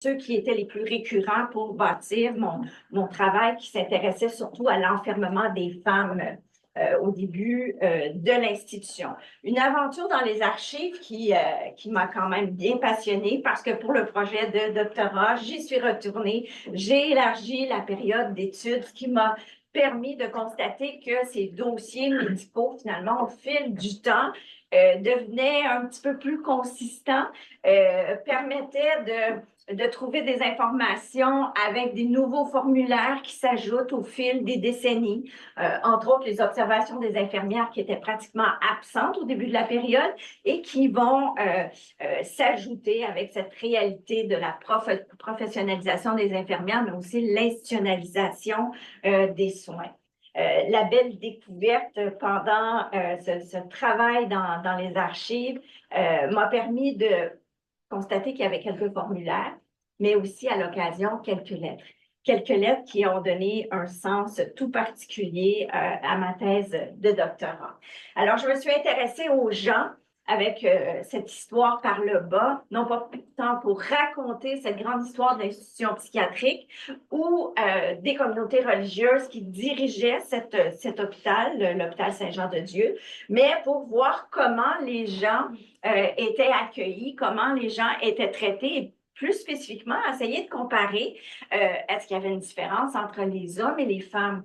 ceux qui étaient les plus récurrents pour bâtir mon travail qui s'intéressait surtout à l'enfermement des femmes au début de l'institution. Une aventure dans les archives qui m'a quand même bien passionnée parce que pour le projet de doctorat, j'y suis retournée. J'ai élargi la période d'études, ce qui m'a permis de constater que ces dossiers médicaux, finalement, au fil du temps, devenaient un petit peu plus consistants, permettaient de trouver des informations avec des nouveaux formulaires qui s'ajoutent au fil des décennies, entre autres les observations des infirmières qui étaient pratiquement absentes au début de la période et qui vont s'ajouter avec cette réalité de la professionnalisation des infirmières, mais aussi l'institutionnalisation des soins. La belle découverte pendant ce travail dans les archives m'a permis de constater qu'il y avait quelques formulaires, mais aussi à l'occasion quelques lettres. Quelques lettres qui ont donné un sens tout particulier à ma thèse de doctorat. Alors, je me suis intéressée aux gens avec cette histoire par le bas, non pas tant pour raconter cette grande histoire de l'institution psychiatrique ou des communautés religieuses qui dirigeaient cet hôpital, l'hôpital Saint-Jean-de-Dieu, mais pour voir comment les gens étaient accueillis, comment les gens étaient traités, et plus spécifiquement, essayer de comparer est-ce qu'il y avait une différence entre les hommes et les femmes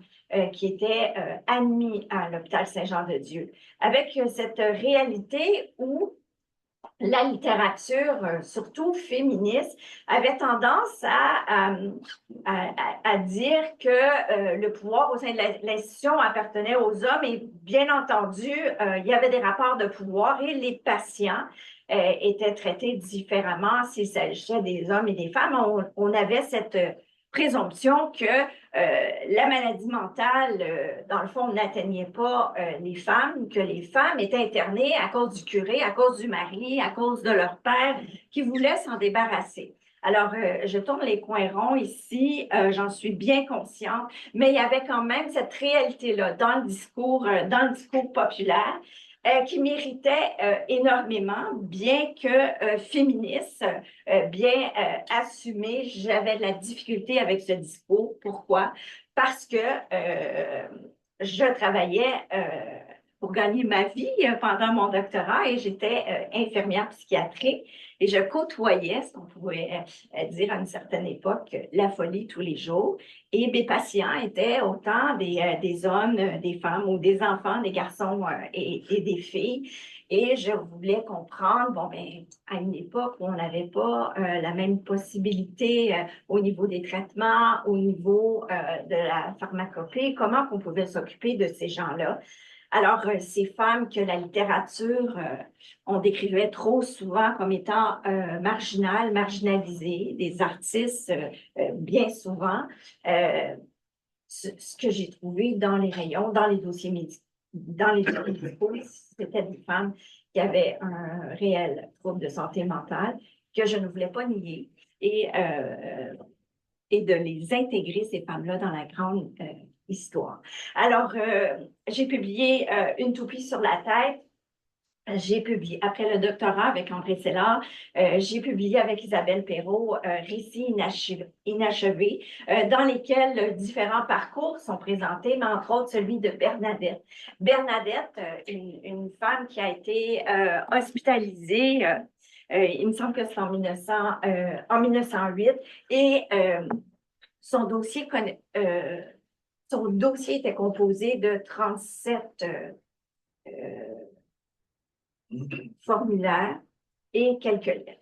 qui étaient admis à l'hôpital Saint-Jean-de-Dieu, avec cette réalité où la littérature, surtout féministe, avait tendance à dire que le pouvoir au sein de l'institution appartenait aux hommes et bien entendu, il y avait des rapports de pouvoir et les patients étaient traités différemment s'il s'agissait des hommes et des femmes. On avait cette présomption que la maladie mentale, dans le fond, n'atteignait pas les femmes, que les femmes étaient internées à cause du curé, à cause du mari, à cause de leur père, qui voulaient s'en débarrasser. Alors, je tourne les coins ronds ici, j'en suis bien consciente, mais il y avait quand même cette réalité-là dans le discours populaire qui méritait énormément, bien que féministe, bien assumé. J'avais de la difficulté avec ce discours. Pourquoi? Parce que je travaillais pour gagner ma vie pendant mon doctorat et j'étais infirmière psychiatrique et je côtoyais ce qu'on pourrait dire à une certaine époque la folie tous les jours. Et mes patients étaient autant des hommes, des femmes ou des enfants, des garçons et des filles. Et je voulais comprendre, bon, ben, à une époque où on n'avait pas la même possibilité au niveau des traitements, au niveau de la pharmacopée, comment on pouvait s'occuper de ces gens-là. Alors, ces femmes que la littérature, on décrivait trop souvent comme étant marginales, marginalisées, des artistes bien souvent, ce que j'ai trouvé dans les rayons, dans les dossiers médicaux, c'était des femmes qui avaient un réel trouble de santé mentale que je ne voulais pas nier et de les intégrer, ces femmes-là, dans la grande histoire. Alors, j'ai publié Une toupie sur la tête. J'ai publié, après le doctorat avec André Sellard, j'ai publié avec Isabelle Perrault Récits inachevés, dans lesquels différents parcours sont présentés, mais entre autres celui de Bernadette. Bernadette, une femme qui a été hospitalisée, il me semble que c'est en 1908, et son dossier était composé de 37 formulaires et quelques lettres.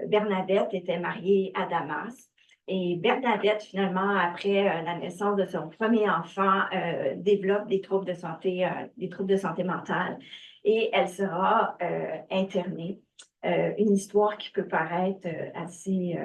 Bernadette était mariée à Damas et Bernadette, finalement, après la naissance de son premier enfant, développe des troubles de santé mentale et elle sera internée. Une histoire qui peut paraître assez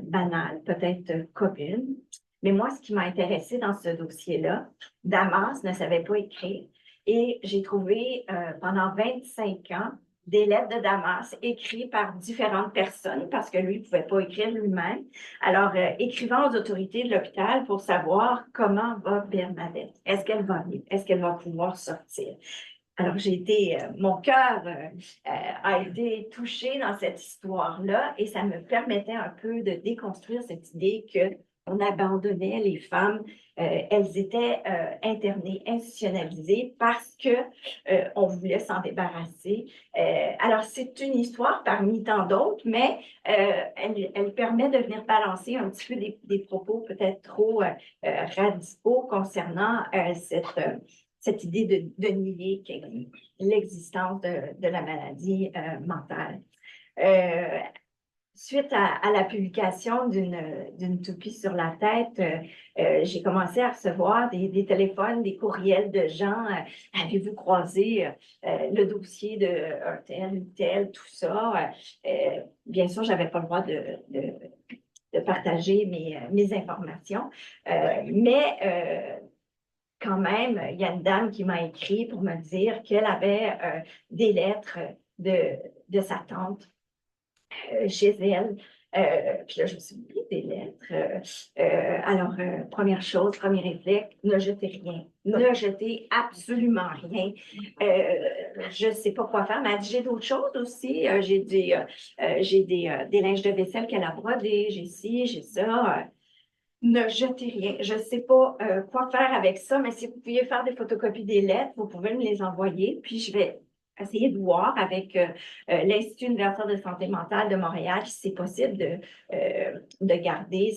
banale, peut-être commune. Mais moi, ce qui m'a intéressée dans ce dossier-là, Damas ne savait pas écrire. Et j'ai trouvé pendant 25 ans des lettres de Damas écrites par différentes personnes parce que lui ne pouvait pas écrire lui-même. Alors, écrivant aux autorités de l'hôpital pour savoir comment va Bernadette. Est-ce qu'elle va vivre? Est-ce qu'elle va pouvoir sortir? Alors, mon cœur a été touché dans cette histoire-là et ça me permettait un peu de déconstruire cette idée que on abandonnait les femmes. Elles étaient internées, institutionnalisées parce que on voulait s'en débarrasser. Alors, c'est une histoire parmi tant d'autres, mais elle permet de venir balancer un petit peu des propos peut-être trop radicaux concernant cette idée de nier l'existence de la maladie mentale. Euh, Suite à la publication d'une toupie sur la tête, j'ai commencé à recevoir des téléphones, des courriels de gens. Avez-vous croisé le dossier de un tel, tel, tout ça? Bien sûr, j'avais pas le droit de partager mes informations, mais quand même, il y a une dame qui m'a écrit pour me dire qu'elle avait des lettres de sa tante chez elle. Puis là, je me suis dit, des lettres. Alors, première chose, premier réflexe, ne jetez rien. Ne jetez absolument rien. Je ne sais pas quoi faire, mais elle dit, j'ai d'autres choses aussi. J'ai des linges de vaisselle qu'elle a brodés, j'ai ci, j'ai ça. Ne jetez rien. Je ne sais pas quoi faire avec ça, mais si vous pouviez faire des photocopies des lettres, vous pouvez me les envoyer, puis je vais essayer de voir avec l'Institut universitaire de santé mentale de Montréal si c'est possible de garder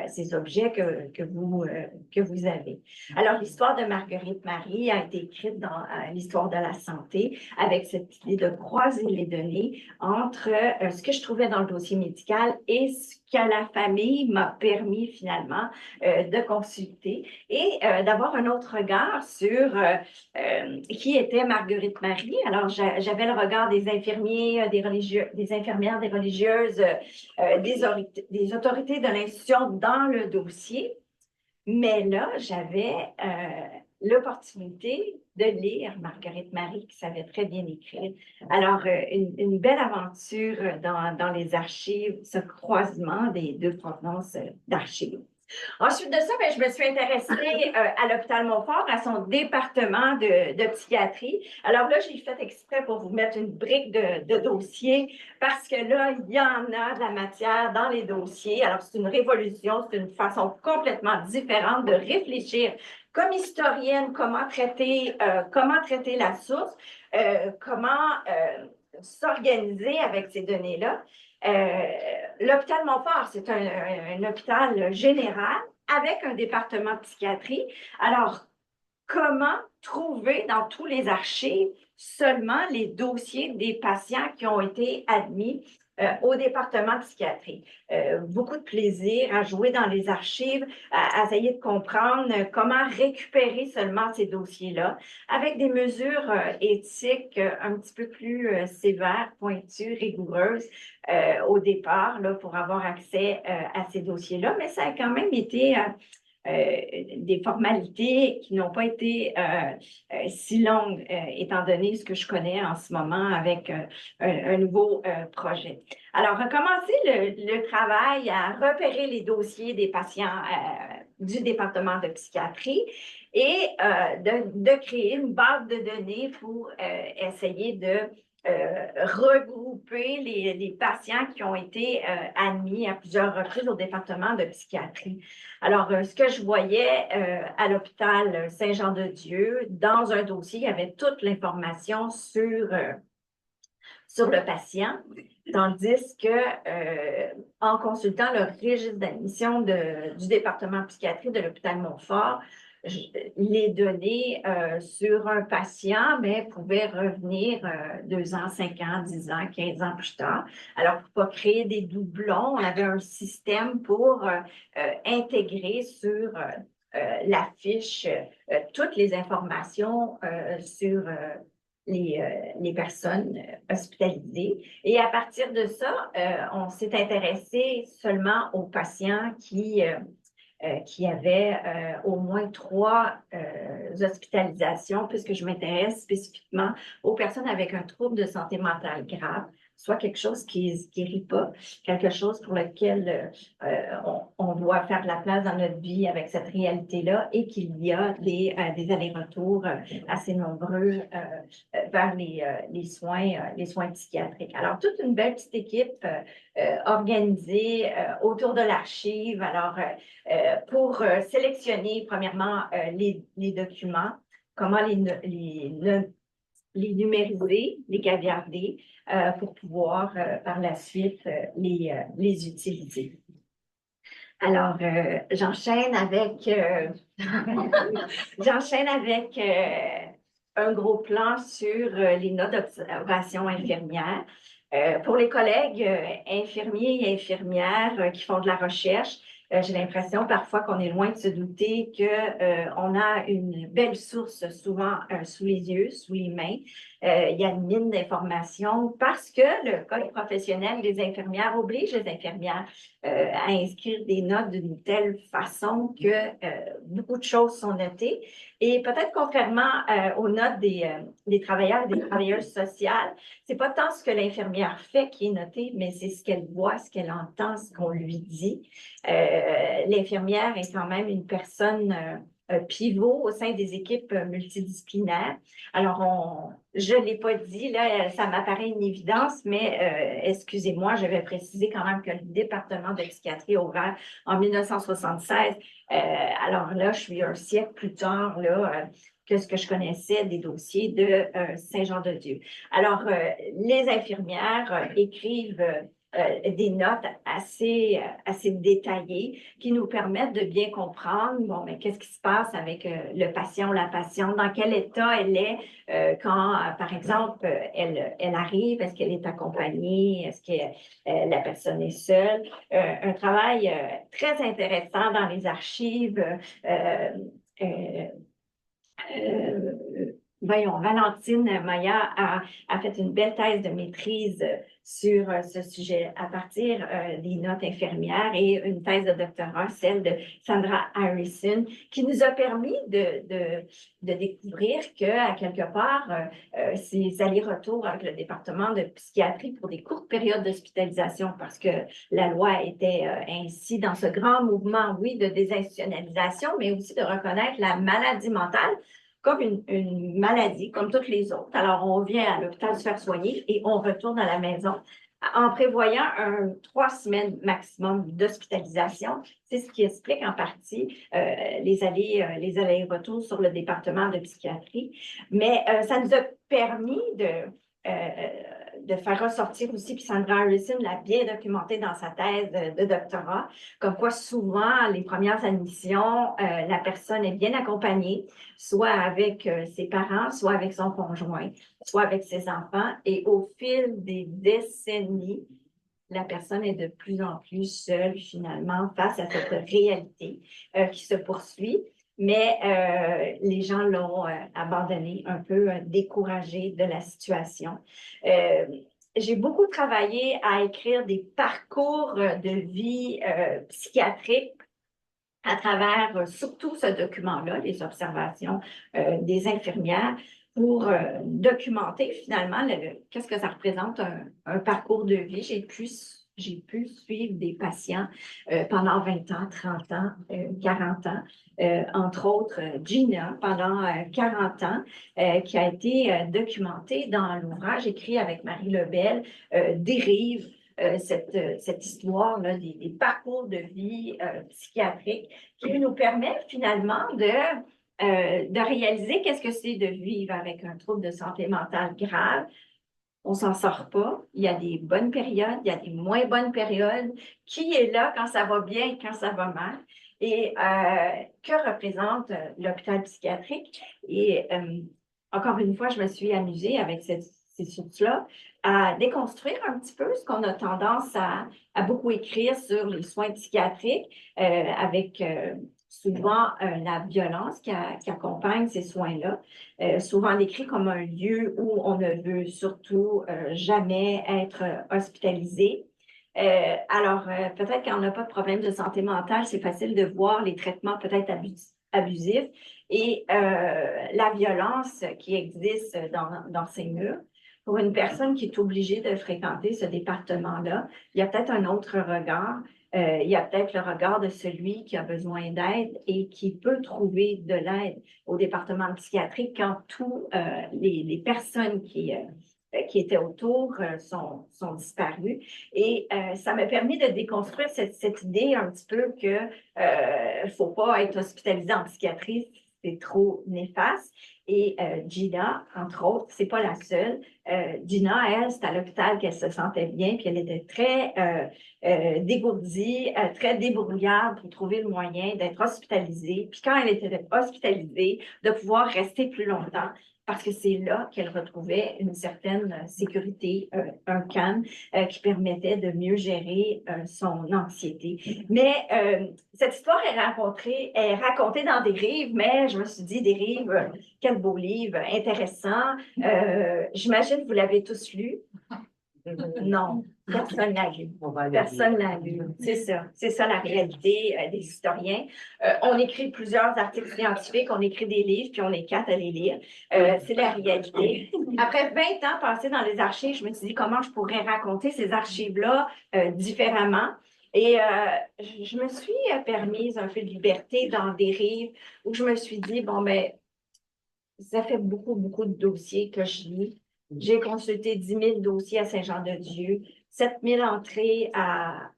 ces objets que vous avez. Alors, l'histoire de Marguerite Marie a été écrite dans l'histoire de la santé avec cette idée de croiser les données entre ce que je trouvais dans le dossier médical et ce que la famille m'a permis finalement de consulter et d'avoir un autre regard sur qui était Marguerite Marie. Alors, j'avais le regard des infirmiers, des infirmières, des religieuses, des autorités de l'institution dans le dossier. Mais là, j'avais l'opportunité de lire Marguerite Marie, qui savait très bien écrire. Alors, une belle aventure dans les archives, ce croisement des deux provenances d'archives. Ensuite de ça, ben, je me suis intéressée à l'hôpital Montfort, à son département de psychiatrie. Alors là, j'ai fait exprès pour vous mettre une brique de dossier parce que là, il y en a de la matière dans les dossiers. Alors, c'est une révolution, c'est une façon complètement différente de réfléchir comme historienne, comment traiter la source, comment s'organiser avec ces données-là. L'hôpital Montfort, c'est un hôpital général avec un département de psychiatrie. Alors, comment trouver dans tous les archives seulement les dossiers des patients qui ont été admis au département de psychiatrie? Beaucoup de plaisir à jouer dans les archives, à essayer de comprendre comment récupérer seulement ces dossiers-là avec des mesures éthiques un petit peu plus sévères, pointues, rigoureuses au départ là, pour avoir accès à ces dossiers-là. Mais ça a quand même été des formalités qui n'ont pas été si longues, étant donné ce que je connais en ce moment avec un nouveau projet. Alors, recommencer le travail à repérer les dossiers des patients du département de psychiatrie et de créer une base de données pour essayer de regrouper les patients qui ont été admis à plusieurs reprises au département de psychiatrie. Alors, ce que je voyais à l'hôpital Saint-Jean-de-Dieu, dans un dossier, il y avait toute l'information sur le patient, tandis que en consultant le registre d'admission du département de psychiatrie de l'hôpital Montfort, les données sur un patient mais pouvaient revenir 2 ans, 5 ans, 10 ans, 15 ans plus tard. Alors, pour ne pas créer des doublons, on avait un système pour intégrer sur la fiche toutes les informations sur les personnes hospitalisées. Et à partir de ça, on s'est intéressé seulement aux patients qui avaient au moins 3 hospitalisations, puisque je m'intéresse spécifiquement aux personnes avec un trouble de santé mentale grave, soit quelque chose qui ne guérit pas, quelque chose pour lequel on doit faire de la place dans notre vie avec cette réalité-là et qu'il y a des allers-retours assez nombreux vers les soins psychiatriques. Alors, toute une belle petite équipe organisée autour de l'archive. Alors, pour sélectionner, premièrement, les documents, comment les numériser, les caviarder, pour pouvoir par la suite les utiliser. Alors, j'enchaîne avec, un gros plan sur les notes d'observation infirmière. Pour les collègues infirmiers et infirmières qui font de la recherche, j'ai l'impression parfois qu'on est loin de se douter qu'on a une belle source souvent sous les yeux, sous les mains. Il y a une mine d'informations parce que le code professionnel des infirmières oblige les infirmières à inscrire des notes d'une telle façon que beaucoup de choses sont notées. Et peut-être contrairement aux notes des travailleurs et des travailleuses sociales, c'est pas tant ce que l'infirmière fait qui est noté, mais c'est ce qu'elle voit, ce qu'elle entend, ce qu'on lui dit. L'infirmière est quand même une personne pivot au sein des équipes multidisciplinaires. Alors, je ne l'ai pas dit, là, ça m'apparaît une évidence, mais excusez-moi, je vais préciser quand même que le département de psychiatrie a ouvert en 1976. Alors là, je suis un siècle plus tard, là, que ce que je connaissais des dossiers de Saint-Jean-de-Dieu. Alors, les infirmières écrivent des notes assez détaillées qui nous permettent de bien comprendre, bon, mais qu'est-ce qui se passe avec le patient ou la patiente, dans quel état elle est quand, par exemple, elle arrive, est-ce qu'elle est accompagnée, est-ce que la personne est seule. Un travail très intéressant dans les archives. Voyons, Valentine Maya a fait une belle thèse de maîtrise sur ce sujet à partir des notes infirmières et une thèse de doctorat, celle de Sandra Harrison, qui nous a permis de découvrir qu'à quelque part, ces allers-retours avec le département de psychiatrie pour des courtes périodes d'hospitalisation, parce que la loi était ainsi dans ce grand mouvement, oui, de désinstitutionnalisation, mais aussi de reconnaître la maladie mentale comme une maladie, comme toutes les autres. Alors, on vient à l'hôpital se faire soigner et on retourne à la maison en prévoyant 3 semaines maximum d'hospitalisation. C'est ce qui explique en partie les allers-retours sur le département de psychiatrie. Mais ça nous a permis de faire ressortir aussi, puis Sandra Harrison l'a bien documenté dans sa thèse de doctorat, comme quoi souvent, les premières admissions, la personne est bien accompagnée, soit avec ses parents, soit avec son conjoint, soit avec ses enfants. Et au fil des décennies, la personne est de plus en plus seule, finalement, face à cette réalité qui se poursuit. Mais les gens l'ont abandonné, un peu découragé de la situation. J'ai beaucoup travaillé à écrire des parcours de vie psychiatrique à travers surtout ce document-là, les observations des infirmières, pour documenter finalement qu'est-ce que ça représente un parcours de vie. J'ai pu suivre des patients pendant 20 ans, 30 ans, 40 ans, entre autres Gina pendant 40 ans, qui a été documentée dans l'ouvrage écrit avec Marie Lebel, Dérive, cette histoire-là des parcours de vie psychiatrique qui nous permet finalement de réaliser qu'est-ce que c'est de vivre avec un trouble de santé mentale grave. On s'en sort pas. Il y a des bonnes périodes, il y a des moins bonnes périodes. Qui est là quand ça va bien et quand ça va mal? Et que représente l'hôpital psychiatrique? Et encore une fois, je me suis amusée avec ces sources-là à déconstruire un petit peu ce qu'on a tendance à beaucoup écrire sur les soins psychiatriques avec souvent la violence qui accompagne ces soins-là, souvent décrit comme un lieu où on ne veut surtout jamais être hospitalisé. Alors, peut-être quand on n'a pas de problème de santé mentale, c'est facile de voir les traitements peut-être abusifs et la violence qui existe dans ces murs. pour une personne qui est obligée de fréquenter ce département-là, il y a peut-être un autre regard. Il y a peut-être le regard de celui qui a besoin d'aide et qui peut trouver de l'aide au département de psychiatrie quand tous les personnes qui étaient autour sont disparues. Et ça m'a permis de déconstruire cette idée un petit peu que faut pas être hospitalisé en psychiatrie, c'est trop néfaste. Et Gina, entre autres, c'est pas la seule. Gina, elle, c'est à l'hôpital qu'elle se sentait bien, puis elle était très dégourdie, très débrouillarde pour trouver le moyen d'être hospitalisée. Puis quand elle était hospitalisée, de pouvoir rester plus longtemps, parce que c'est là qu'elle retrouvait une certaine sécurité, un calme qui permettait de mieux gérer son anxiété. Mais cette histoire est racontée dans des livres, mais je me suis dit, des livres, quel beau livre, intéressant. J'imagine que vous l'avez tous lu. Non, personne n'a lu. Personne n'a lu. C'est ça la réalité des historiens. On écrit plusieurs articles scientifiques, on écrit des livres, puis on est quatre à les lire. C'est la réalité. Après 20 ans passés dans les archives, je me suis dit comment je pourrais raconter ces archives-là différemment. Et je me suis permise un peu de liberté dans des livres où je me suis dit, bon, ben, ça fait beaucoup, beaucoup de dossiers que je lis. J'ai consulté 10 000 dossiers à Saint-Jean-de-Dieu, 7 000 entrées à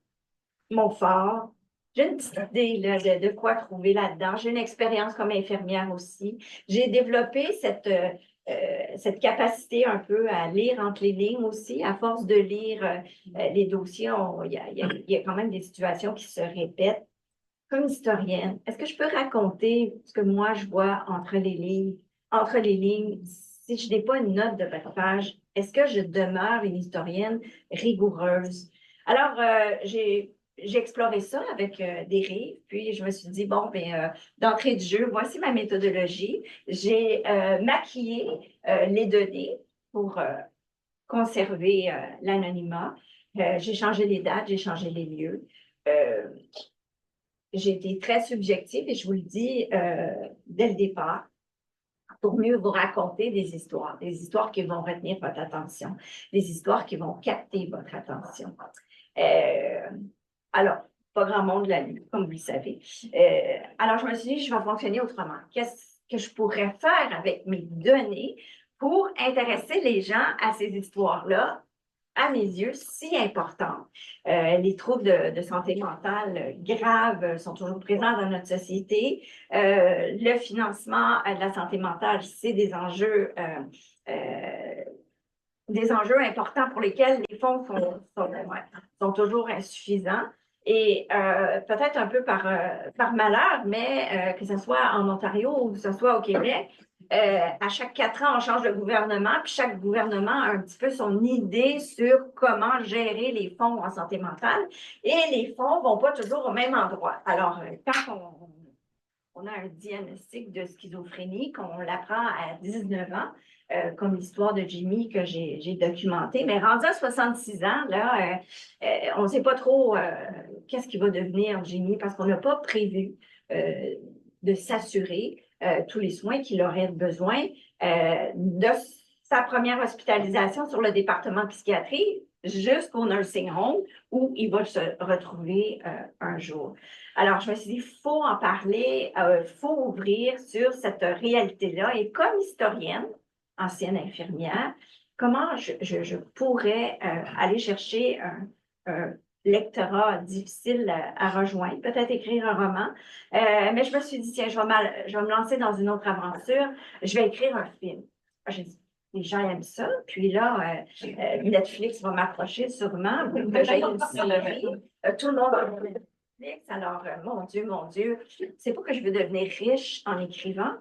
Montfort. J'ai une petite idée là, de quoi trouver là-dedans. J'ai une expérience comme infirmière aussi. J'ai développé cette capacité un peu à lire entre les lignes aussi. À force de lire les dossiers, il y a quand même des situations qui se répètent. Comme historienne, est-ce que je peux raconter ce que moi je vois entre les lignes? Entre les lignes, si je n'ai pas une note de bas de page, est-ce que je demeure une historienne rigoureuse? Alors, j'ai exploré ça avec des livres, puis je me suis dit, bon, ben, d'entrée de jeu, voici ma méthodologie. J'ai maquillé les données pour conserver l'anonymat. J'ai changé les dates, j'ai changé les lieux. Euh, j'ai été très subjective et je vous le dis dès le départ, pour mieux vous raconter des histoires qui vont retenir votre attention, des histoires qui vont capter votre attention. Euh, alors, pas grand monde l'a lu, comme vous le savez. Alors, je me suis dit, je vais fonctionner autrement. Qu'est-ce que je pourrais faire avec mes données pour intéresser les gens à ces histoires-là à mes yeux, si importante. Les troubles de santé mentale graves sont toujours présents dans notre société. Le financement de la santé mentale, c'est des enjeux importants pour lesquels les fonds sont toujours insuffisants. Et peut-être un peu par malheur, mais que ce soit en Ontario ou que ce soit au Québec, à chaque 4 ans, on change de gouvernement, puis chaque gouvernement a un petit peu son idée sur comment gérer les fonds en santé mentale. Et les fonds vont pas toujours au même endroit. Alors, quand on a un diagnostic de schizophrénie, qu'on l'apprend à 19 ans, comme l'histoire de Jimmy que j'ai documentée. Mais rendu à 66 ans, là, on ne sait pas trop qu'est-ce qui va devenir Jimmy parce qu'on n'a pas prévu de s'assurer tous les soins qu'il aurait besoin de sa première hospitalisation sur le département de psychiatrie jusqu'au nursing home où il va se retrouver un jour. Alors, je me suis dit, il faut en parler, il faut ouvrir sur cette réalité-là. Et comme historienne, ancienne infirmière, comment je pourrais aller chercher un lectorat difficile à rejoindre, peut-être écrire un roman. Mais je me suis dit, tiens, je vais me lancer dans une autre aventure. Je vais écrire un film. J'ai dit, les gens aiment ça. Puis là, Netflix va m'approcher sûrement pour que j'aille une série. Tout le monde va regarder Netflix. Alors, mon Dieu, c'est pas que je veux devenir riche en écrivant.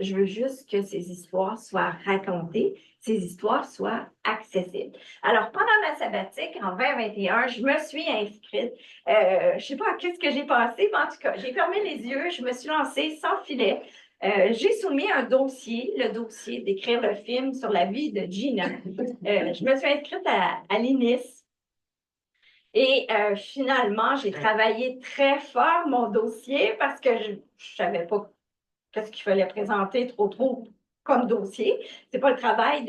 Je veux juste que ces histoires soient racontées, ces histoires soient accessibles. Alors, pendant ma sabbatique, en 2021, je me suis inscrite. Je ne sais pas qu'est-ce que j'ai passé, mais en tout cas, j'ai fermé les yeux, je me suis lancée sans filet. J'ai soumis un dossier, le dossier d'écrire le film sur la vie de Gina. Je me suis inscrite à l'INIS. Et finalement, j'ai travaillé très fort mon dossier parce que je ne savais pas qu'est-ce qu'il fallait présenter trop. comme dossier. C'est pas le travail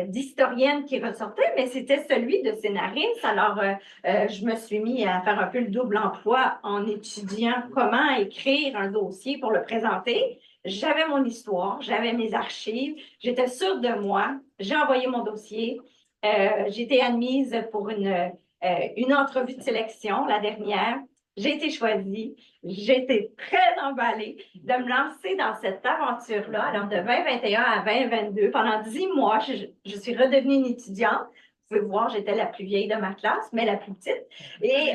d'historienne qui ressortait, mais c'était celui de scénariste. Alors, je me suis mis à faire un peu le double emploi en étudiant comment écrire un dossier pour le présenter. J'avais mon histoire, j'avais mes archives, j'étais sûre de moi. J'ai envoyé mon dossier. J'ai été admise pour une entrevue de sélection, la dernière. J'ai été choisie. J'ai été très emballée de me lancer dans cette aventure-là. Alors, de 2021 à 2022, pendant 10 mois, je suis redevenue une étudiante. Vous pouvez voir, j'étais la plus vieille de ma classe, mais la plus petite. Et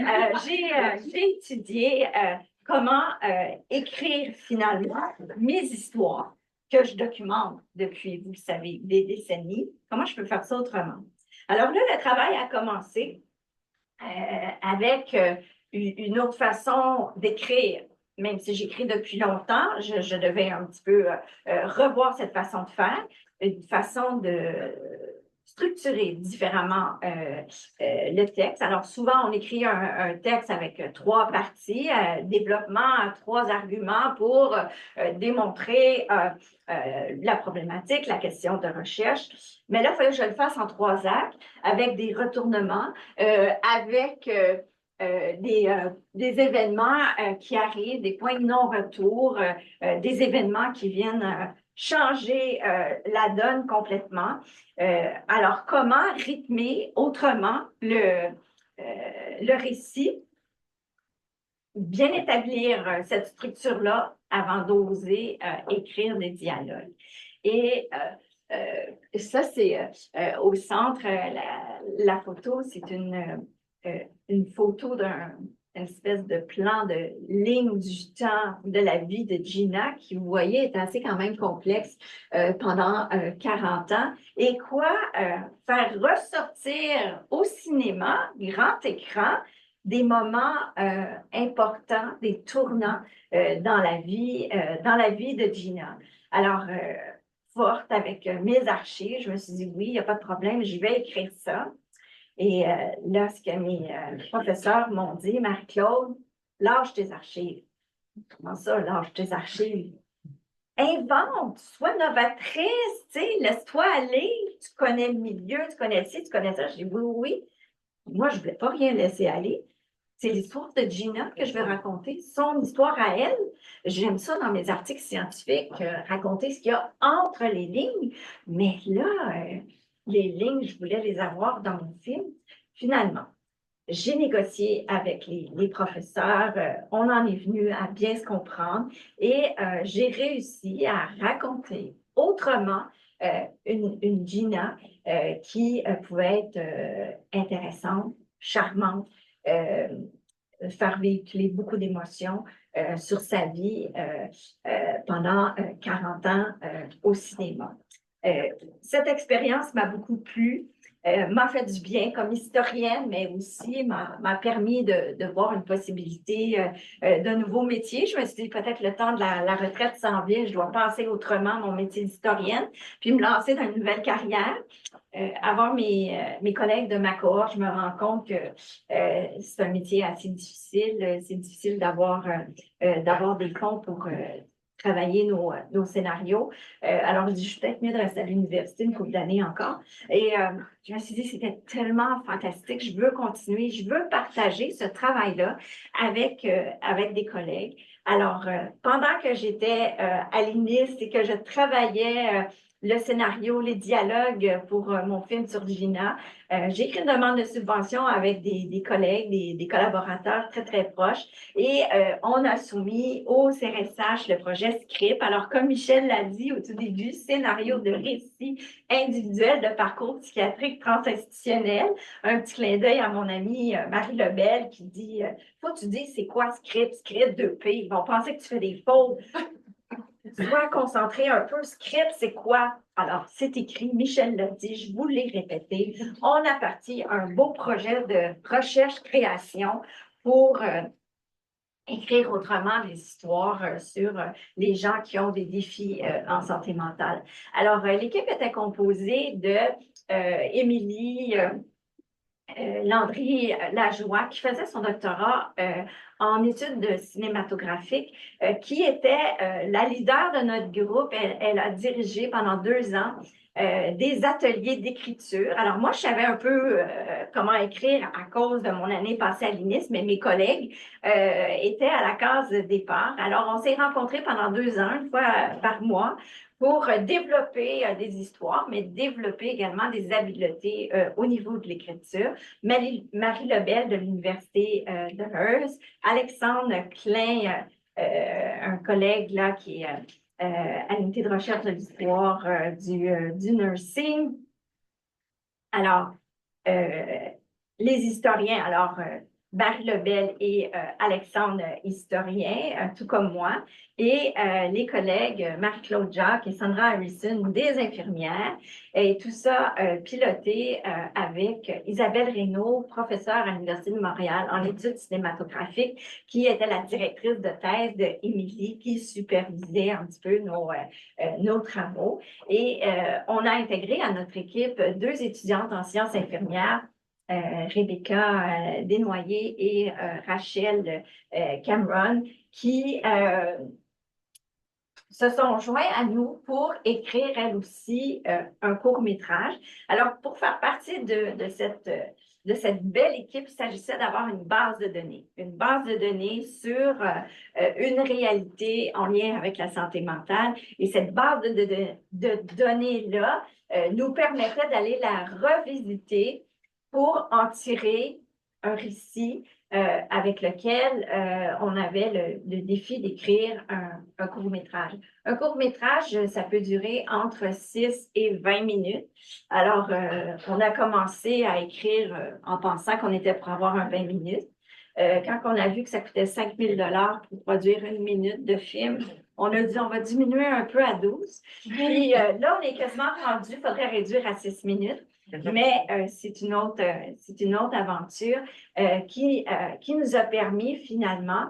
j'ai étudié comment écrire finalement mes histoires que je documente depuis, vous le savez, des décennies. Comment je peux faire ça autrement? Alors là, le travail a commencé avec une autre façon d'écrire. Même si j'écris depuis longtemps, je devais un petit peu revoir cette façon de faire, une façon de structurer différemment le texte. Alors souvent, on écrit un texte avec trois parties, développement, trois arguments pour démontrer la problématique, la question de recherche. Mais là, il fallait que je le fasse en trois actes, avec des retournements, avec des événements qui arrivent, des points de non-retour, des événements qui viennent changer la donne complètement. Alors, comment rythmer autrement le récit, bien établir cette structure-là avant d'oser écrire des dialogues. Et ça, c'est au centre, la photo, c'est une photo une espèce de plan de ligne du temps de la vie de Gina, qui, vous voyez, est assez quand même complexe pendant 40 ans. Et quoi, faire ressortir au cinéma, grand écran, des moments importants, des tournants dans la vie de Gina. Alors, forte avec mes archives, je me suis dit, oui, il n'y a pas de problème, je vais écrire ça. Et là, ce que mes professeurs m'ont dit, Marie-Claude, lâche tes archives. Comment ça, lâche tes archives? Invente, sois novatrice, tu sais, laisse-toi aller. Tu connais le milieu, tu connais ci, tu connais ça. Je dis oui, oui, oui. Moi, je ne voulais pas rien laisser aller. C'est l'histoire de Gina que je vais raconter, son histoire à elle. J'aime ça dans mes articles scientifiques, raconter ce qu'il y a entre les lignes. Mais là, les lignes, je voulais les avoir dans mon film. Finalement, j'ai négocié avec les professeurs. On en est venu à bien se comprendre et j'ai réussi à raconter autrement une Gina qui pouvait être intéressante, charmante, faire véhiculer beaucoup d'émotions sur sa vie pendant 40 ans au cinéma. Cette expérience m'a beaucoup plu, m'a fait du bien comme historienne, mais aussi m'a permis de voir une possibilité de nouveaux métiers. Je me suis dit, peut-être le temps de la retraite s'en vient, je dois penser autrement mon métier d'historienne, puis me lancer dans une nouvelle carrière. Avoir mes collègues de ma cohorte, je me rends compte que c'est un métier assez difficile. C'est difficile d'avoir des fonds pour travailler nos scénarios. Alors, je dis, je suis peut-être mieux de rester à l'université une couple d'années encore. Et je me suis dit, c'était tellement fantastique. Je veux continuer, je veux partager ce travail-là avec des collègues. Alors, pendant que j'étais à l'INIS et que je travaillais le scénario, les dialogues pour mon film sur Gina. J'ai écrit une demande de subvention avec des collègues, des collaborateurs très, très proches et on a soumis au CRSH le projet Script. Alors, comme Michel l'a dit au tout début, scénario de récit individuel de parcours psychiatrique transinstitutionnel. Un petit clin d'œil à mon amie Marie Lebel qui dit faut que tu dises c'est quoi Script, Script 2P. Ils vont penser que tu fais des fautes. Sois concentré un peu. Script, c'est quoi? Alors, c'est écrit, Michel l'a dit, je vous l'ai répété. On a parti un beau projet de recherche-création pour écrire autrement des histoires sur les gens qui ont des défis en santé mentale. Alors, l'équipe était composée de Émilie Landry Lajoie, qui faisait son doctorat en études cinématographiques, qui était la leader de notre groupe. Elle a dirigé pendant 2 ans des ateliers d'écriture. Alors moi, je savais un peu comment écrire à cause de mon année passée à l'INIS, mais mes collègues étaient à la case départ. Alors on s'est rencontrés pendant 2 ans, une fois par mois, pour développer des histoires, mais développer également des habiletés au niveau de l'écriture. Marie Lebel de l'Université de Hearst, Alexandre Klein, un collègue là qui est à l'unité de recherche de l'histoire du nursing. Alors, les historiens, alors Barry Lebel et Alexandre, historien, tout comme moi, et les collègues Marie-Claude Jacques et Sandra Harrison, des infirmières, et tout ça piloté avec Isabelle Reynaud, professeure à l'Université de Montréal en études cinématographiques, qui était la directrice de thèse de Émilie, qui supervisait un petit peu nos travaux. Et on a intégré à notre équipe 2 étudiantes en sciences infirmières, Rebecca Desnoyers et Rachel Cameron, qui se sont joints à nous pour écrire, elles aussi, un court-métrage. Alors, pour faire partie de cette belle équipe, il s'agissait d'avoir une base de données sur une réalité en lien avec la santé mentale. Et cette base de données-là nous permettait d'aller la revisiter pour en tirer un récit avec lequel on avait le défi d'écrire un court-métrage. Un court-métrage, ça peut durer entre 6 et 20 minutes. Alors, on a commencé à écrire en pensant qu'on était pour avoir un 20 minutes. Quand on a vu que ça coûtait 5 000 pour produire 1 minute de film, on a dit on va diminuer un peu à 12. Puis là, on est quasiment rendu, il faudrait réduire à 6 minutes. Mais c'est une autre aventure qui nous a permis finalement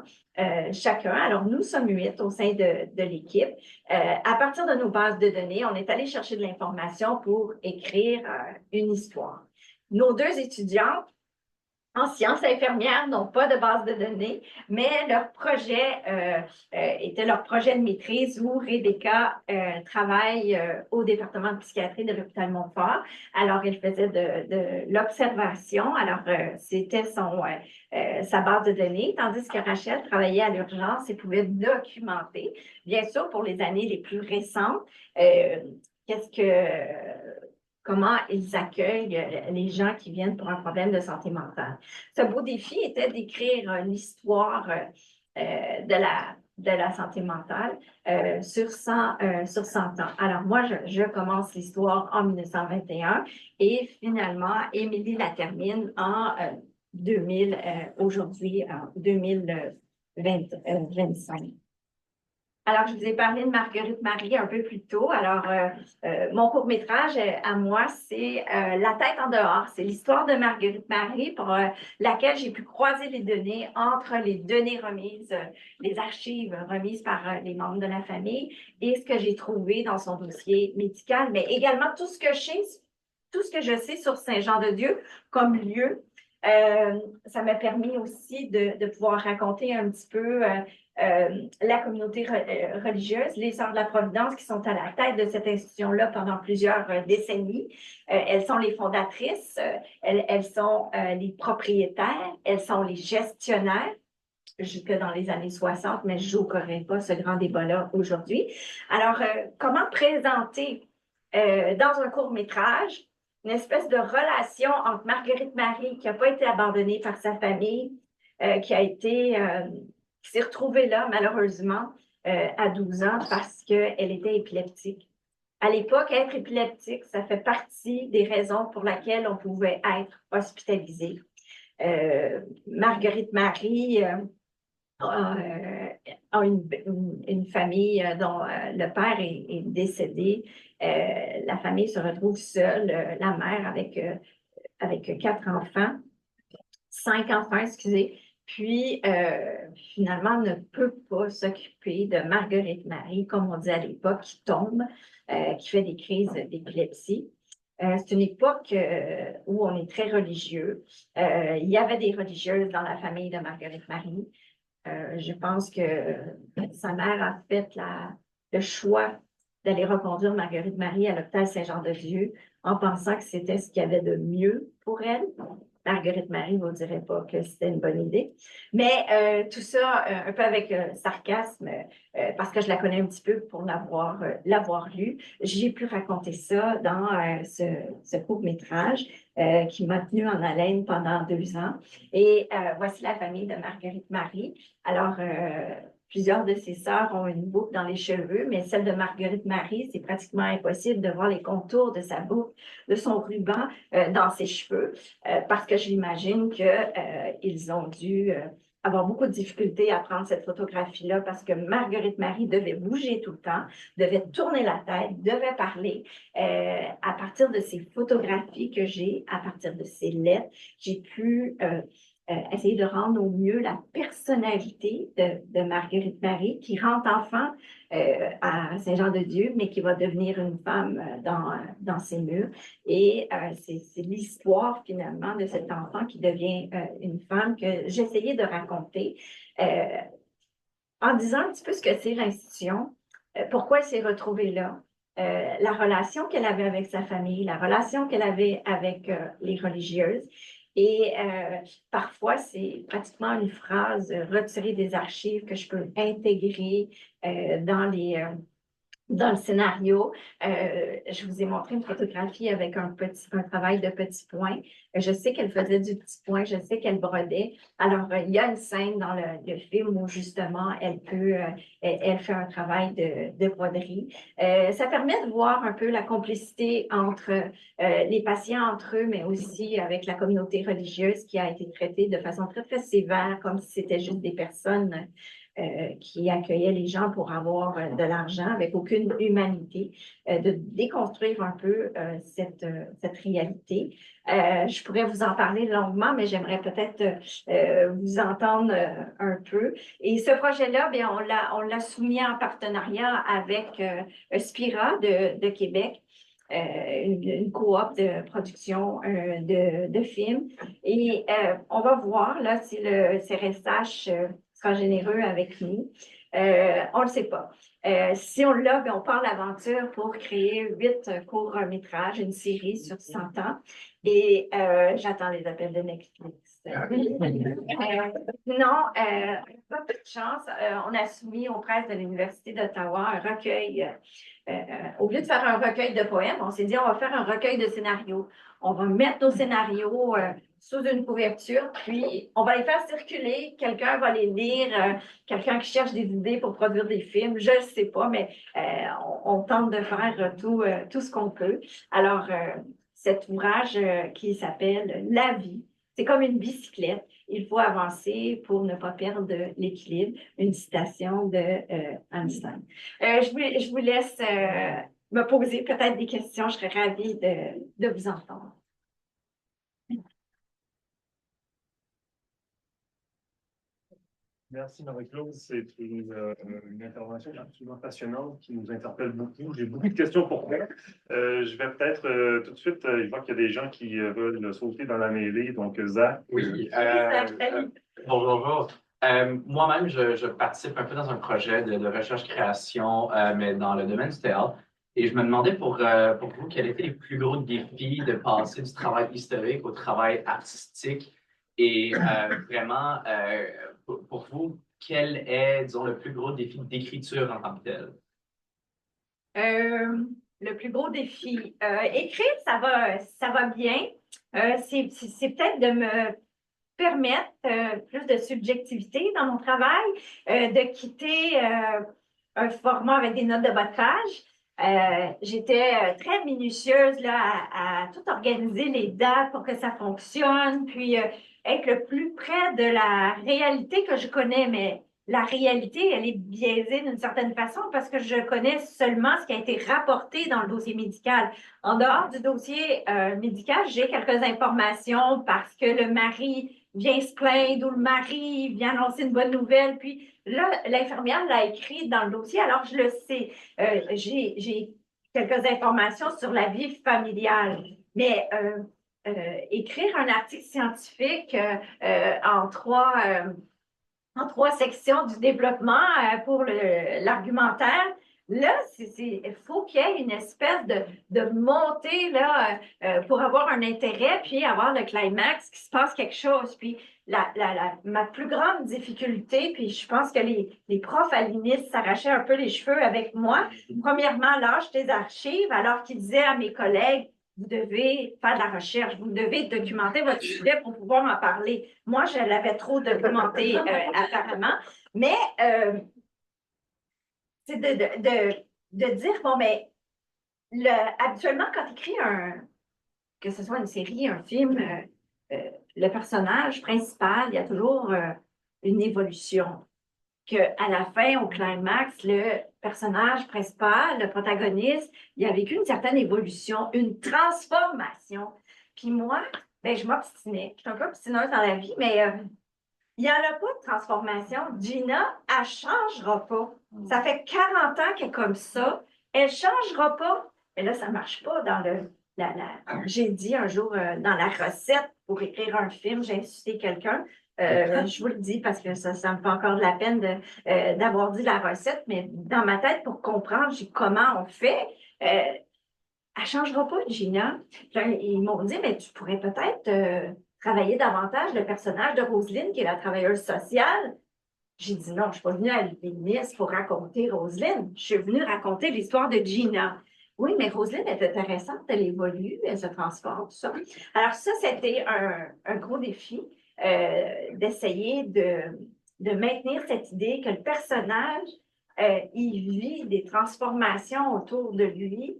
chacun, alors nous sommes 8 au sein de l'équipe, à partir de nos bases de données, on est allé chercher de l'information pour écrire une histoire. Nos 2 étudiantes en sciences infirmières n'ont pas de base de données, mais leur projet était leur projet de maîtrise où Rebecca travaille au département de psychiatrie de l'hôpital Montfort. Alors, elle faisait de l'observation. Alors, c'était sa base de données, tandis que Rachel travaillait à l'urgence et pouvait documenter. Bien sûr, pour les années les plus récentes, comment ils accueillent les gens qui viennent pour un problème de santé mentale. Ce beau défi était d'écrire l'histoire de la santé mentale sur 100 ans. Alors moi, je commence l'histoire en 1921 et finalement, Émilie la termine en 2000, aujourd'hui, en 2025. Alors, je vous ai parlé de Marguerite Marie un peu plus tôt. Alors, mon court-métrage à moi, c'est La tête en dehors. C'est l'histoire de Marguerite Marie pour laquelle j'ai pu croiser les données entre les données remises, les archives remises par les membres de la famille et ce que j'ai trouvé dans son dossier médical, mais également tout ce que je sais sur Saint-Jean-de-Dieu comme lieu. Ça m'a permis aussi de pouvoir raconter un petit peu la communauté religieuse, les Sœurs de la Providence, qui sont à la tête de cette institution-là pendant plusieurs décennies. Elles sont les fondatrices, elles sont les propriétaires, elles sont les gestionnaires jusque dans les années 60, mais je n'ouvrirai pas ce grand débat-là aujourd'hui. Alors, comment présenter dans un court-métrage une espèce de relation entre Marguerite Marie, qui n'a pas été abandonnée par sa famille, qui s'est retrouvée là, malheureusement, à 12 ans parce qu'elle était épileptique. À l'époque, être épileptique, ça fait partie des raisons pour lesquelles on pouvait être hospitalisé. Marguerite Marie a une famille dont le père est décédé. La famille se retrouve seule, la mère avec 4 enfants, 5 enfants, excusez. Puis, finalement, ne peut pas s'occuper de Marguerite Marie, comme on dit à l'époque, qui tombe, qui fait des crises d'épilepsie. C'est une époque où on est très religieux. Il y avait des religieuses dans la famille de Marguerite Marie. Je pense que sa mère a fait le choix d'aller reconduire Marguerite-Marie à l'hôpital Saint-Jean-de-Dieu en pensant que c'était ce qu'il y avait de mieux pour elle. Marguerite-Marie ne vous dirait pas que c'était une bonne idée. Mais tout ça, un peu avec sarcasme, parce que je la connais un petit peu pour l'avoir lu, j'ai pu raconter ça dans ce court-métrage qui m'a tenu en haleine pendant 2 ans. Et voici la famille de Marguerite-Marie. Alors, plusieurs de ses sœurs ont une boucle dans les cheveux, mais celle de Marguerite-Marie, c'est pratiquement impossible de voir les contours de sa boucle, de son ruban dans ses cheveux, parce que j'imagine qu'ils ont dû avoir beaucoup de difficultés à prendre cette photographie-là parce que Marguerite-Marie devait bouger tout le temps, devait tourner la tête, devait parler. À partir de ces photographies que j'ai, à partir de ces lettres, j'ai pu essayer de rendre au mieux la personnalité de Marguerite-Marie, qui rentre enfant à Saint-Jean-de-Dieu, mais qui va devenir une femme dans ses murs. Et c'est l'histoire finalement de cet enfant qui devient une femme que j'essayais de raconter en disant un petit peu ce que c'est l'institution, pourquoi elle s'est retrouvée là. La relation qu'elle avait avec sa famille, la relation qu'elle avait avec les religieuses. Et parfois, c'est pratiquement une phrase retirée des archives que je peux intégrer dans le scénario. Je vous ai montré une photographie avec un travail de petits points. Je sais qu'elle faisait du petit point, je sais qu'elle brodait. Alors, il y a une scène dans le film où justement, elle fait un travail de broderie. Ça permet de voir un peu la complicité entre les patients entre eux, mais aussi avec la communauté religieuse qui a été traitée de façon très, très sévère, comme si c'était juste des personnes qui accueillait les gens pour avoir de l'argent avec aucune humanité, de déconstruire un peu cette réalité. Je pourrais vous en parler longuement, mais j'aimerais peut-être vous entendre un peu. Et ce projet-là, bien, on l'a soumis en partenariat avec Spira de Québec. Une coop de production de films. Et on va voir là si le CRSH sera généreux avec nous. On ne le sait pas. Si on l'a, on part l'aventure pour créer 8 courts-métrages, une série sur 100 ans. Et j'attends les appels de Netflix. Non, pas peu de chance. On a soumis aux presses de l'Université d'Ottawa un recueil. Au lieu de faire un recueil de poèmes, on s'est dit on va faire un recueil de scénarios. On va mettre nos scénarios sous une couverture, puis on va les faire circuler. Quelqu'un va les lire, quelqu'un qui cherche des idées pour produire des films, je ne sais pas, mais on tente de faire tout ce qu'on peut. Alors, cet ouvrage qui s'appelle La vie, c'est comme une bicyclette. Il faut avancer pour ne pas perdre l'équilibre. Une citation de Einstein. Je vous laisse me poser peut-être des questions. Je serais ravie de vous entendre. Merci Marie-Claude, c'est une intervention absolument passionnante qui nous interpelle beaucoup. J'ai beaucoup de questions pour toi. Je vais peut-être tout de suite, je vois qu'il y a des gens qui veulent sauter dans la mêlée, donc Zach. Oui, bonjour. Moi-même, je participe un peu dans un projet de recherche-création, mais dans le domaine du théâtre. Et je me demandais pour vous, quels étaient les plus gros défis de passer du travail historique au travail artistique et vraiment, pour vous, quel est, disons, le plus gros défi d'écriture en tant que tel? Le plus gros défi, écrire, ça va bien. C'est peut-être de me permettre plus de subjectivité dans mon travail, de quitter un format avec des notes de bas de page. J'étais très minutieuse là, à tout organiser les dates pour que ça fonctionne, puis être le plus près de la réalité que je connais, mais la réalité, elle est biaisée d'une certaine façon parce que je connais seulement ce qui a été rapporté dans le dossier médical. En dehors du dossier médical, j'ai quelques informations parce que le mari vient se plaindre ou le mari vient annoncer une bonne nouvelle. Puis là, l'infirmière l'a écrit dans le dossier, alors je le sais. J'ai quelques informations sur la vie familiale. Mais écrire un article scientifique en en 3 sections du développement pour l'argumentaire. Là, il faut qu'il y ait une espèce de montée là, pour avoir un intérêt, puis avoir le climax, qu'il se passe quelque chose. Puis ma plus grande difficulté, puis je pense que les profs à l'UNIS s'arrachaient un peu les cheveux avec moi. Premièrement, l'âge des archives, alors qu'ils disaient à mes collègues, vous devez faire de la recherche, vous devez documenter votre sujet pour pouvoir en parler. Moi, je l'avais trop documenté apparemment, mais c'est de dire, bon, mais habituellement, quand tu écris que ce soit une série, un film, le personnage principal, il y a toujours une évolution. Qu'à la fin, au climax, le personnage principal, le protagoniste, il a vécu une certaine évolution, une transformation. Puis moi, ben, je m'obstinais. Je suis un peu obstineuse dans la vie, mais il n'y en a pas de transformation. Gina, elle ne changera pas. Ça fait 40 ans qu'elle est comme ça. Elle ne changera pas. Mais là, ça ne marche pas dans J'ai dit un jour dans la recette pour écrire un film, j'ai insulté quelqu'un. Je vous le dis parce que ça me fait encore de la peine d'avoir dit la recette, mais dans ma tête, pour comprendre comment on fait, elle ne changera pas, Gina. Ils m'ont dit, mais tu pourrais peut-être travailler davantage le personnage de Roselyne, qui est la travailleuse sociale. J'ai dit non, je ne suis pas venue à l'UNIS pour raconter Roselyne. Je suis venue raconter l'histoire de Gina. Oui, mais Roselyne est intéressante, elle évolue, elle se transforme, tout ça. Alors ça, c'était un gros défi d'essayer de maintenir cette idée que le personnage, il vit des transformations autour de lui,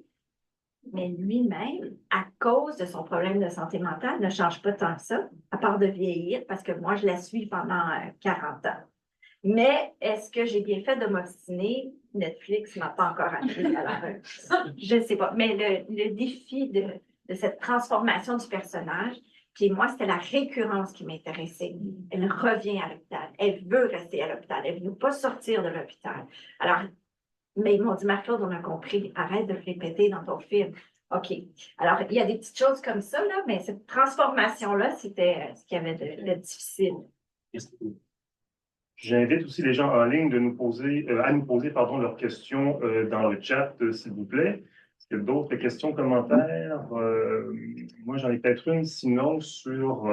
mais lui-même, à cause de son problème de santé mentale, ne change pas tant que ça, à part de vieillir, parce que moi, je la suis pendant 40 ans. Mais est-ce que j'ai bien fait de m'obstiner? Netflix ne m'a pas encore appris. Alors, je ne sais pas. Mais le défi de cette transformation du personnage, puis moi, c'était la récurrence qui m'intéressait. Elle revient à l'hôpital. Elle veut rester à l'hôpital. Elle ne veut pas sortir de l'hôpital. Alors, mais ils m'ont dit, Marc-Claude, on a compris. Arrête de le répéter dans ton film. OK. Alors, il y a des petites choses comme ça, là, mais cette transformation-là, c'était ce qu'il y avait de difficile. J'invite aussi les gens en ligne à nous poser leurs questions dans le chat, s'il vous plaît. Est-ce qu'il y a d'autres questions, commentaires? Moi, j'en ai peut-être une, sinon, sur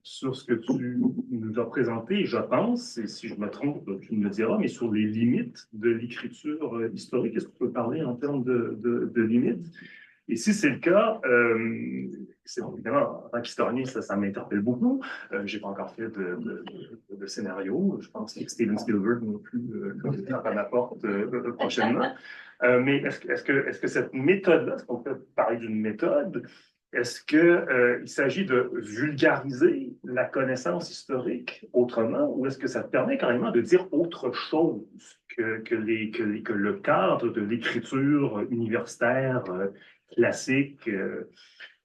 ce que tu nous as présenté, je pense, et si je me trompe, tu me le diras, mais sur les limites de l'écriture historique, est-ce que tu peux parler en termes de limites? Et si c'est le cas, c'est évidemment, en tant qu'historien, ça m'interpelle beaucoup. Je n'ai pas encore fait de scénario. Je pense que Steven Spielberg non plus frappe à ma porte prochainement. Mais est-ce que cette méthode-là, est-ce qu'on peut parler d'une méthode? Est-ce qu'il s'agit de vulgariser la connaissance historique autrement, ou est-ce que ça te permet carrément de dire autre chose que le cadre de l'écriture universitaire classique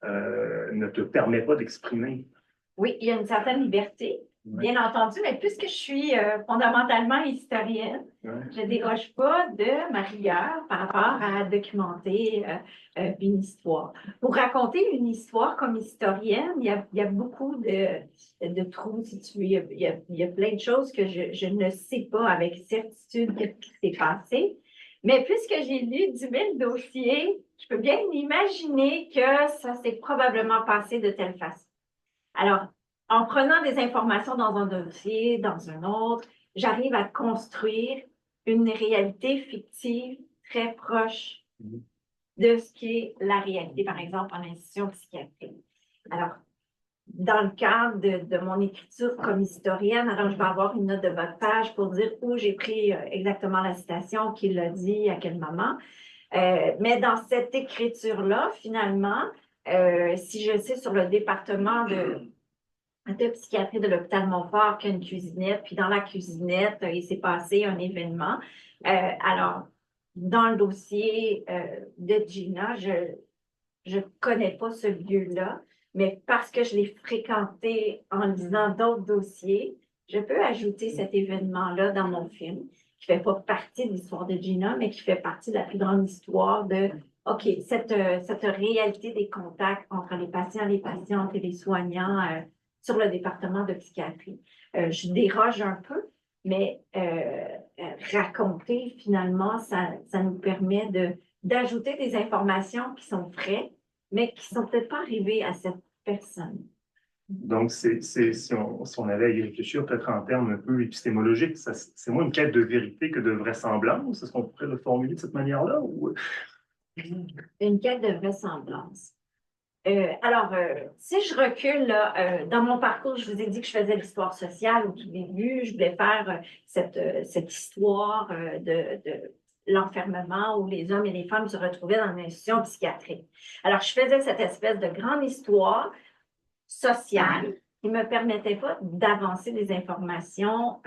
ne te permet pas d'exprimer? Oui, il y a une certaine liberté, bien entendu, mais puisque je suis fondamentalement historienne, je ne déroge pas de ma rigueur par rapport à documenter une histoire. Pour raconter une histoire comme historienne, il y a beaucoup de trous, si tu veux. Il y a plein de choses que je ne sais pas avec certitude ce qui s'est passé. Mais puisque j'ai lu 10 000 dossiers, je peux bien imaginer que ça s'est probablement passé de telle façon. Alors, en prenant des informations dans un dossier, dans un autre, j'arrive à construire une réalité fictive très proche de ce qui est la réalité, par exemple, en institution psychiatrique. Alors, dans le cadre de mon écriture comme historienne, alors je vais avoir une note de bas de page pour dire où j'ai pris exactement la citation, qui l'a dit, à quel moment. Mais dans cette écriture-là, finalement, si je sais sur le département de psychiatrie de l'hôpital Montfort qu'il y a une cuisinette, puis dans la cuisinette, il s'est passé un événement. Alors, dans le dossier de Gina, je connais pas ce lieu-là, mais parce que je l'ai fréquenté en lisant d'autres dossiers, je peux ajouter cet événement-là dans mon film, qui fait pas partie de l'histoire de Gina, mais qui fait partie de la plus grande histoire de, OK, cette réalité des contacts entre les patients, les patientes et les soignants sur le département de psychiatrie. Je déroge un peu, mais raconter, finalement, ça nous permet d'ajouter des informations qui sont vraies, mais qui ne sont peut-être pas arrivées à cette personne. Donc, si on allait y réfléchir peut-être en termes un peu épistémologiques, c'est moins une quête de vérité que de vraisemblance. Est-ce qu'on pourrait le formuler de cette manière-là? Ou... Une quête de vraisemblance. Alors, si je recule là, dans mon parcours, je vous ai dit que je faisais l'histoire sociale au tout début. Je voulais faire cette histoire de l'enfermement où les hommes et les femmes se retrouvaient dans une institution psychiatrique. Alors, je faisais cette espèce de grande histoire sociale qui me permettait pas d'avancer des informations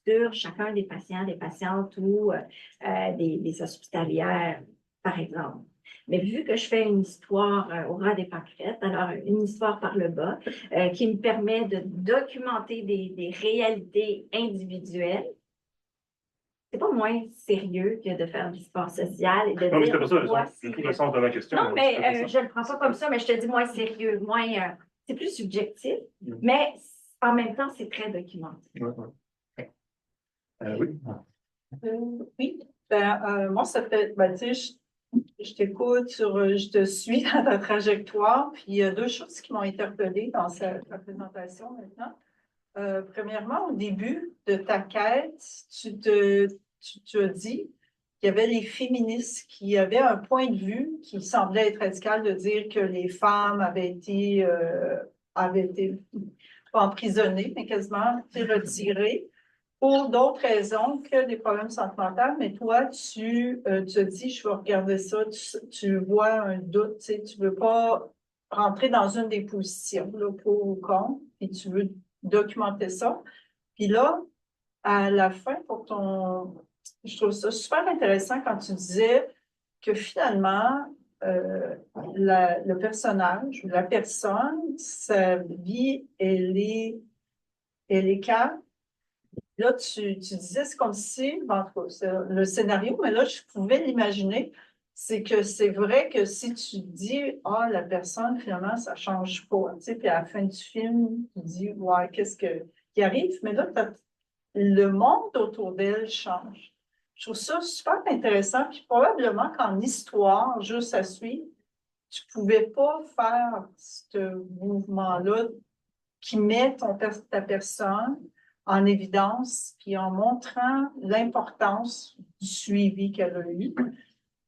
sur chacun des patients, des patientes ou des hospitalières, par exemple. Mais vu que je fais une histoire au ras des pâquerettes, alors une histoire par le bas, qui me permet de documenter des réalités individuelles, c'est pas moins sérieux que de faire de l'histoire sociale et de Non, mais dire, c'était pas ça, voici, c'est tout le sens de ma question. non, mais je le prends pas comme ça, mais je te dis moins sérieux, moins, c'est plus subjectif, mais en même temps, c'est très documenté. Ouais. Oui. Oui, moi, ça fait, tu sais, je t'écoute, je te suis dans ta trajectoire, puis il y a deux choses qui m'ont interpellée dans ta présentation maintenant. Premièrement, au début de ta quête, tu as dit qu'il y avait les féministes qui avaient un point de vue qui semblait être radical de dire que les femmes avaient été pas emprisonnées, mais quasiment retirées pour d'autres raisons que des problèmes sentimentaux. Mais toi, tu as dit, je vais regarder ça, tu vois un doute, tu ne veux pas rentrer dans une des positions, là, pour ou contre, puis tu veux documenter ça. Puis là, à la fin, je trouve ça super intéressant quand tu disais que finalement, le personnage ou la personne, sa vie, elle est calme. Là, tu disais, c'est comme si, en tout cas, c'est le scénario, mais là, je pouvais l'imaginer, c'est que c'est vrai que si tu dis, ah, la personne, finalement, ça change pas, tu sais, puis à la fin du film, tu dis, ouais, qu'est-ce qui arrive? Mais là, le monde autour d'elle change. Je trouve ça super intéressant, puis probablement qu'en histoire, juste à suivre, tu pouvais pas faire ce mouvement-là qui met ta personne en évidence, puis en montrant l'importance du suivi qu'elle a eu,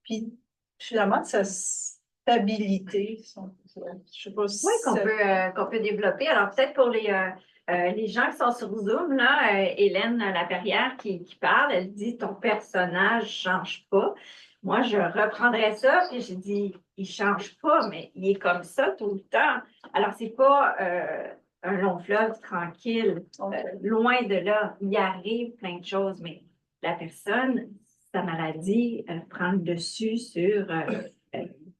puis finalement de sa stabilité. Je sais pas si Oui, qu'on peut développer. Alors, peut-être pour les gens qui sont sur Zoom, là, Hélène Laperrière qui parle, elle dit ton personnage ne change pas. Moi, je reprendrais ça, puis je dis il ne change pas, mais il est comme ça tout le temps. Alors, c'est pas un long fleuve tranquille. Loin de là, il arrive plein de choses, mais la personne, sa maladie, prend le dessus sur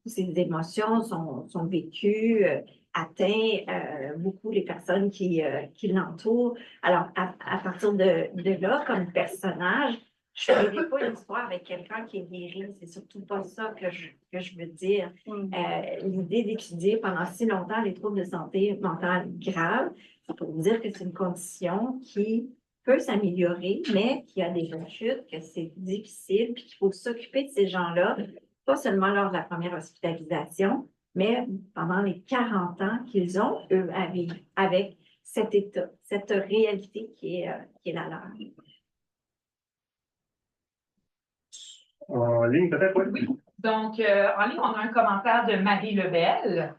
ses émotions, son vécu, atteint beaucoup les personnes qui l'entourent. Alors, à partir de là, comme personnage, je ne ferai pas une histoire avec quelqu'un qui est guéri. C'est surtout pas ça que je veux dire. L'idée d'étudier pendant si longtemps les troubles de santé mentale graves, c'est pour dire que c'est une condition qui peut s'améliorer, mais qui a des rechutes, que c'est difficile, puis qu'il faut s'occuper de ces gens-là, pas seulement lors de la première hospitalisation, mais pendant les 40 ans qu'ils ont, eux, à vivre avec cet état, cette réalité qui est la leur. En ligne, peut-être, oui. Oui. Donc, en ligne, on a un commentaire de Marie Lebel.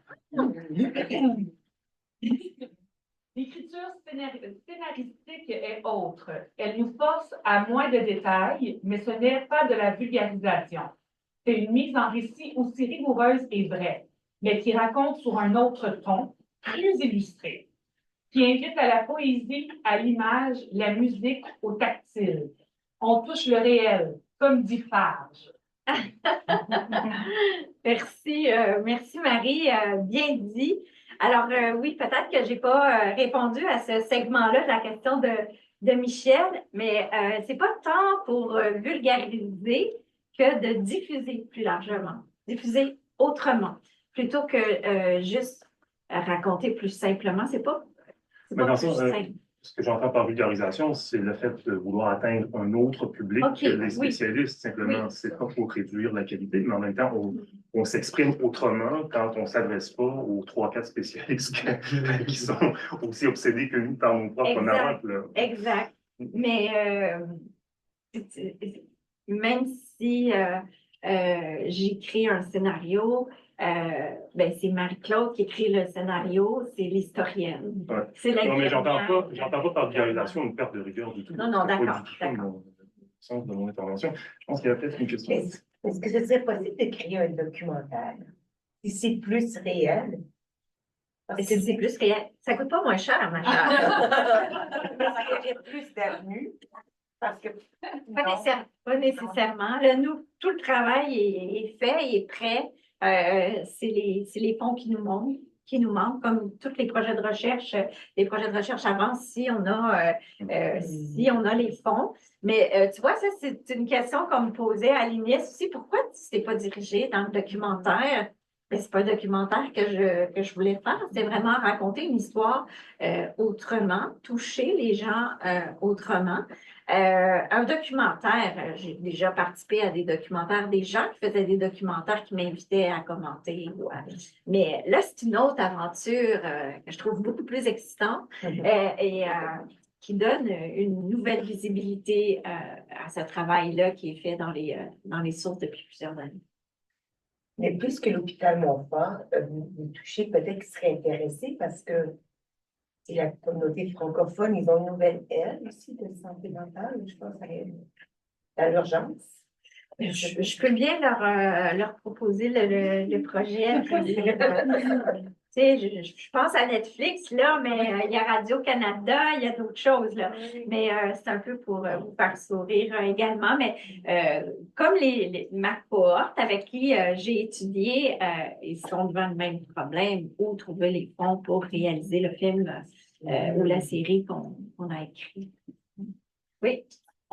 L'écriture scénaristique est autre. Elle nous force à moins de détails, mais ce n'est pas de la vulgarisation. C'est une mise en récit aussi rigoureuse et vraie, mais qui raconte sur un autre ton, plus illustré, qui invite à la poésie, à l'image, la musique, au tactile. On touche le réel, comme dit Farge. Merci, merci Marie, bien dit. Alors oui, peut-être que j'ai pas répondu à ce segment-là de la question de Michel, mais c'est pas tant pour vulgariser que de diffuser plus largement, diffuser autrement, plutôt que juste raconter plus simplement. C'est pas plus simple. Ce que j'entends par vulgarisation, c'est le fait de vouloir atteindre un autre public OK, que les oui. spécialistes. Simplement, Oui. c'est pas pour réduire la qualité, mais en même temps, on s'exprime autrement quand on s'adresse pas aux 3-4 spécialistes qui sont aussi obsédés que nous par nos propres Exact. marottes, là. Exact. Mais même si j'écris un scénario, ben c'est Marie-Claude qui écrit le scénario, c'est l'historienne. Ouais. C'est Non, mais l'ingrédient. j'entends pas par vulgarisation une perte de rigueur du tout. Non, non, C'est pas d'accord, du tout ça le sens de mon intervention. Je pense qu'il y a peut-être une question. Est-ce que ce serait possible de créer un documentaire? Si c'est plus réel? Parce que C'est plus réel. Ça coûte pas moins cher, ma chère. il y a plus d'avenue. Parce que Pas nécessairement. Là, nous, tout le travail est fait, est prêt. C'est les fonds qui nous manquent, comme tous les projets de recherche. Les projets de recherche avancent si on a les fonds. Mais tu vois, ça, c'est une question qu'on me posait à l'INIS aussi. Pourquoi tu t'es pas dirigé dans le documentaire? Mais c'est pas un documentaire que je voulais faire. C'est vraiment raconter une histoire autrement, toucher les gens autrement. Un documentaire, j'ai déjà participé à des documentaires, des gens qui faisaient des documentaires qui m'invitaient à commenter. Mais là, c'est une autre aventure que je trouve beaucoup plus excitante et qui donne une nouvelle visibilité à ce travail-là qui est fait dans les sources depuis plusieurs années. Mais plus que l'hôpital Montfort, vous touchez, peut-être qu'ils seraient intéressés parce que c'est la communauté francophone, ils ont une nouvelle aile aussi de santé mentale, je pense, à l'urgence. Je peux bien leur proposer le projet. Tu sais, je pense à Netflix, là, mais il y a Radio-Canada, il y a d'autres choses, là. Mais c'est un peu pour vous faire sourire également. Mais comme ma cohorte avec qui j'ai étudié, ils sont devant le même problème, où trouver les fonds pour réaliser le film ou la série qu'on a écrit. Oui.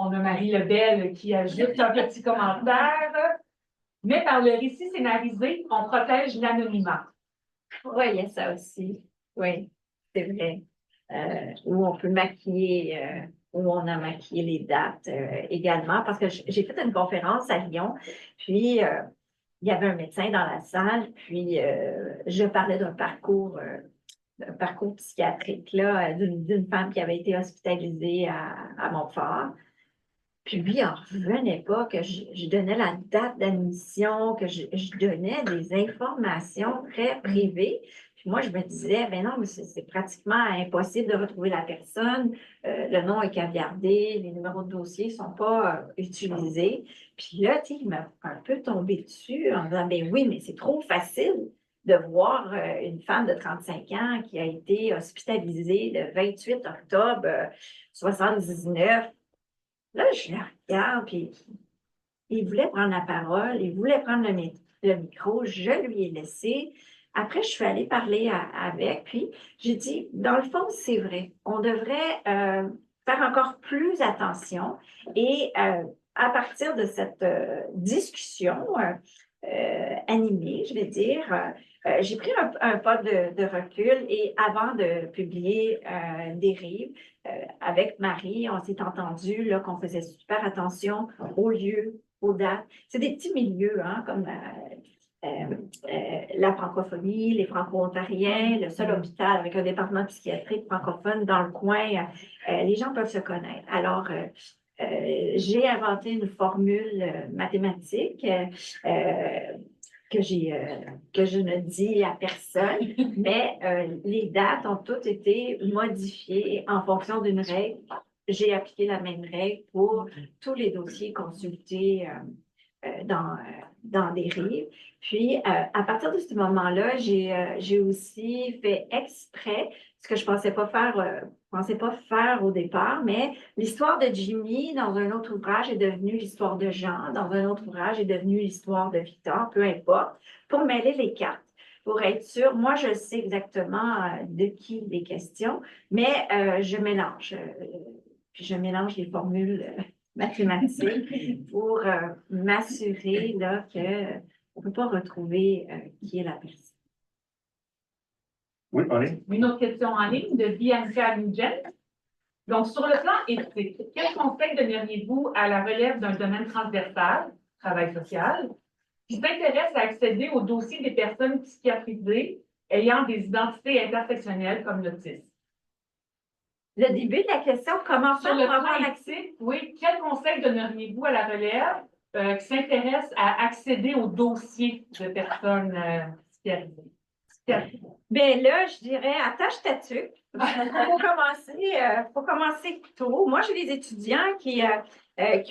On a Marie Lebel qui ajoute un petit commentaire. Mais par le récit scénarisé, on protège l'anonymat. Oui, il y a ça aussi. Oui, c'est vrai. Où on peut maquiller, où on a maquillé les dates également, parce que j'ai fait une conférence à Lyon, puis il y avait un médecin dans la salle, puis je parlais d'un parcours psychiatrique là, d'une femme qui avait été hospitalisée à Montfort. Puis lui, il n'en revenait pas que je donnais la date d'admission, que je donnais des informations très privées. Puis moi, je me disais, ben non, mais c'est pratiquement impossible de retrouver la personne. Le nom est caviardé, les numéros de dossier ne sont pas utilisés. Puis là, tu sais, il m'a un peu tombé dessus en disant, ben oui, mais c'est trop facile de voir une femme de 35 ans qui a été hospitalisée le 28 octobre 79. Là, je le regarde, puis il voulait prendre la parole, il voulait prendre le micro, je lui ai laissé. Après, je suis allée parler avec, puis j'ai dit, dans le fond, c'est vrai, on devrait faire encore plus attention et à partir de cette discussion animée, je vais dire, j'ai pris un pas de recul et avant de publier Dérive, avec Marie, on s'est entendu là, qu'on faisait super attention aux lieux, aux dates. C'est des petits milieux, hein, comme la francophonie, les franco-ontariens, le seul hôpital avec un département psychiatrique francophone dans le coin. Les gens peuvent se connaître. Alors, j'ai inventé une formule mathématique que je ne dis à personne, mais les dates ont toutes été modifiées en fonction d'une règle. J'ai appliqué la même règle pour tous les dossiers consultés dans Dérive. Puis, à partir de ce moment-là, j'ai aussi fait exprès, ce que je pensais pas faire au départ, mais l'histoire de Jimmy dans un autre ouvrage est devenue l'histoire de Jean, dans un autre ouvrage est devenue l'histoire de Victor, peu importe, pour mêler les cartes, pour être sûr. Moi, je sais exactement de qui il est question, mais je mélange. Puis je mélange les formules mathématiques pour m'assurer là, qu'on ne peut pas retrouver qui est la personne. Oui, allez. Une autre question en ligne de Bianca Nugent. Donc, sur le plan éthique, quel conseil donneriez-vous à la relève d'un domaine transversal, travail social, qui s'intéresse à accéder au dossier des personnes psychiatrisées ayant des identités intersectionnelles comme l'autisme? Le début de la question, comment Sur faire le pour avoir plan accès? éthique, oui, quel conseil donneriez-vous à la relève qui s'intéresse à accéder au dossier de personnes psychiatrisées? Bien là, je dirais, attache ta tuque. Faut commencer tôt. Moi, j'ai des étudiants qui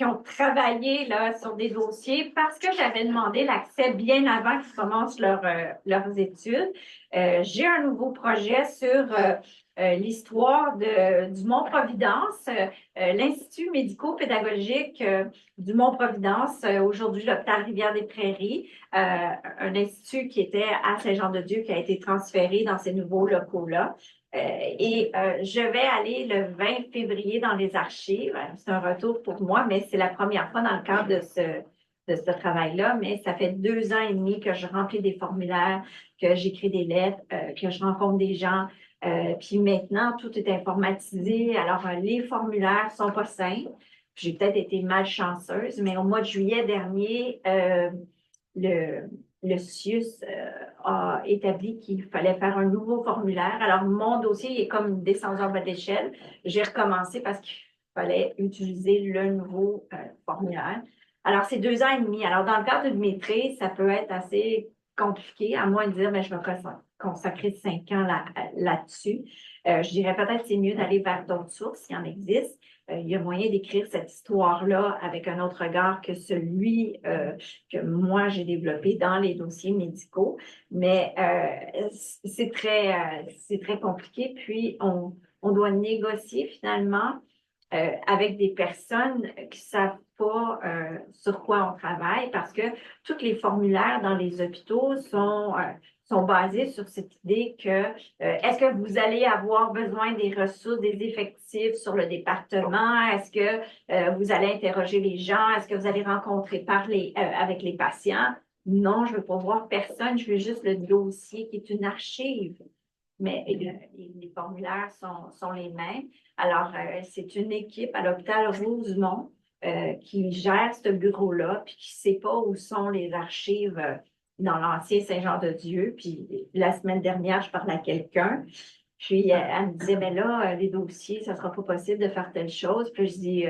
ont travaillé là, sur des dossiers parce que j'avais demandé l'accès bien avant qu'ils commencent leurs études. J'ai un nouveau projet sur l'histoire du Mont-Providence, l'Institut médico-pédagogique du Mont-Providence, aujourd'hui l'hôpital Rivière-des-Prairies, un institut qui était à Saint-Jean-de-Dieu qui a été transféré dans ces nouveaux locaux-là. Je vais aller le 20 février dans les archives. C'est un retour pour moi, mais c'est la première fois dans le cadre de ce travail-là. Mais ça fait 2 ans et demi que je remplis des formulaires, que j'écris des lettres, que je rencontre des gens. Puis maintenant, tout est informatisé. Alors, les formulaires sont pas simples. J'ai peut-être été malchanceuse, mais au mois de juillet dernier, le CIUS a établi qu'il fallait faire un nouveau formulaire. Alors, mon dossier est comme une descente en bas d'échelle. J'ai recommencé parce qu'il fallait utiliser le nouveau formulaire. Alors, c'est 2 ans et demi. Alors, dans le cadre de maîtrise, ça peut être assez compliqué, à moins de dire, mais je vais consacrer 5 ans là-dessus. Je dirais peut-être que c'est mieux d'aller vers d'autres sources, s'il y en existe. Il y a moyen d'écrire cette histoire-là avec un autre regard que celui que moi j'ai développé dans les dossiers médicaux. Mais c'est très compliqué. Puis, on doit négocier finalement avec des personnes qui savent pas sur quoi on travaille parce que tous les formulaires dans les hôpitaux sont basés sur cette idée que est-ce que vous allez avoir besoin des ressources, des effectifs sur le département? Est-ce que vous allez interroger les gens? Est-ce que vous allez parler avec les patients? Non, je veux pas voir personne, je veux juste le dossier qui est une archive. Mais les formulaires sont les mêmes. Alors, c'est une équipe à l'hôpital Rosemont qui gère ce bureau-là, puis qui ne sait pas où sont les archives dans l'ancien Saint-Jean-de-Dieu. Puis la semaine dernière, je parlais à quelqu'un, puis elle me disait, mais là, les dossiers, ça ne sera pas possible de faire telle chose. Puis je dis,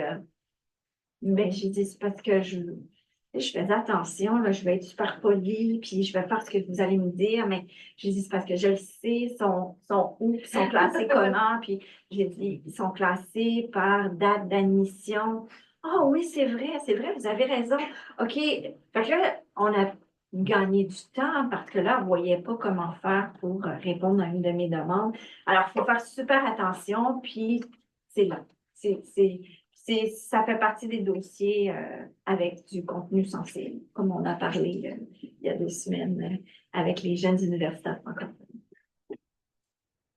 j'ai dit, c'est parce que je faisais attention, là, je vais être super polie, puis je vais faire ce que vous allez me dire, mais j'ai dit, c'est parce que je le sais, sont où, puis sont classés comment, puis j'ai dit, ils sont classés par date d'admission. Ah oui, c'est vrai, vous avez raison. OK, fait que là, on a gagné du temps parce que là, on ne voyait pas comment faire pour répondre à une de mes demandes. Alors, il faut faire super attention, puis c'est là. Ça fait partie des dossiers avec du contenu sensible, comme on a parlé il y a 2 semaines avec les jeunes universitaires francophones.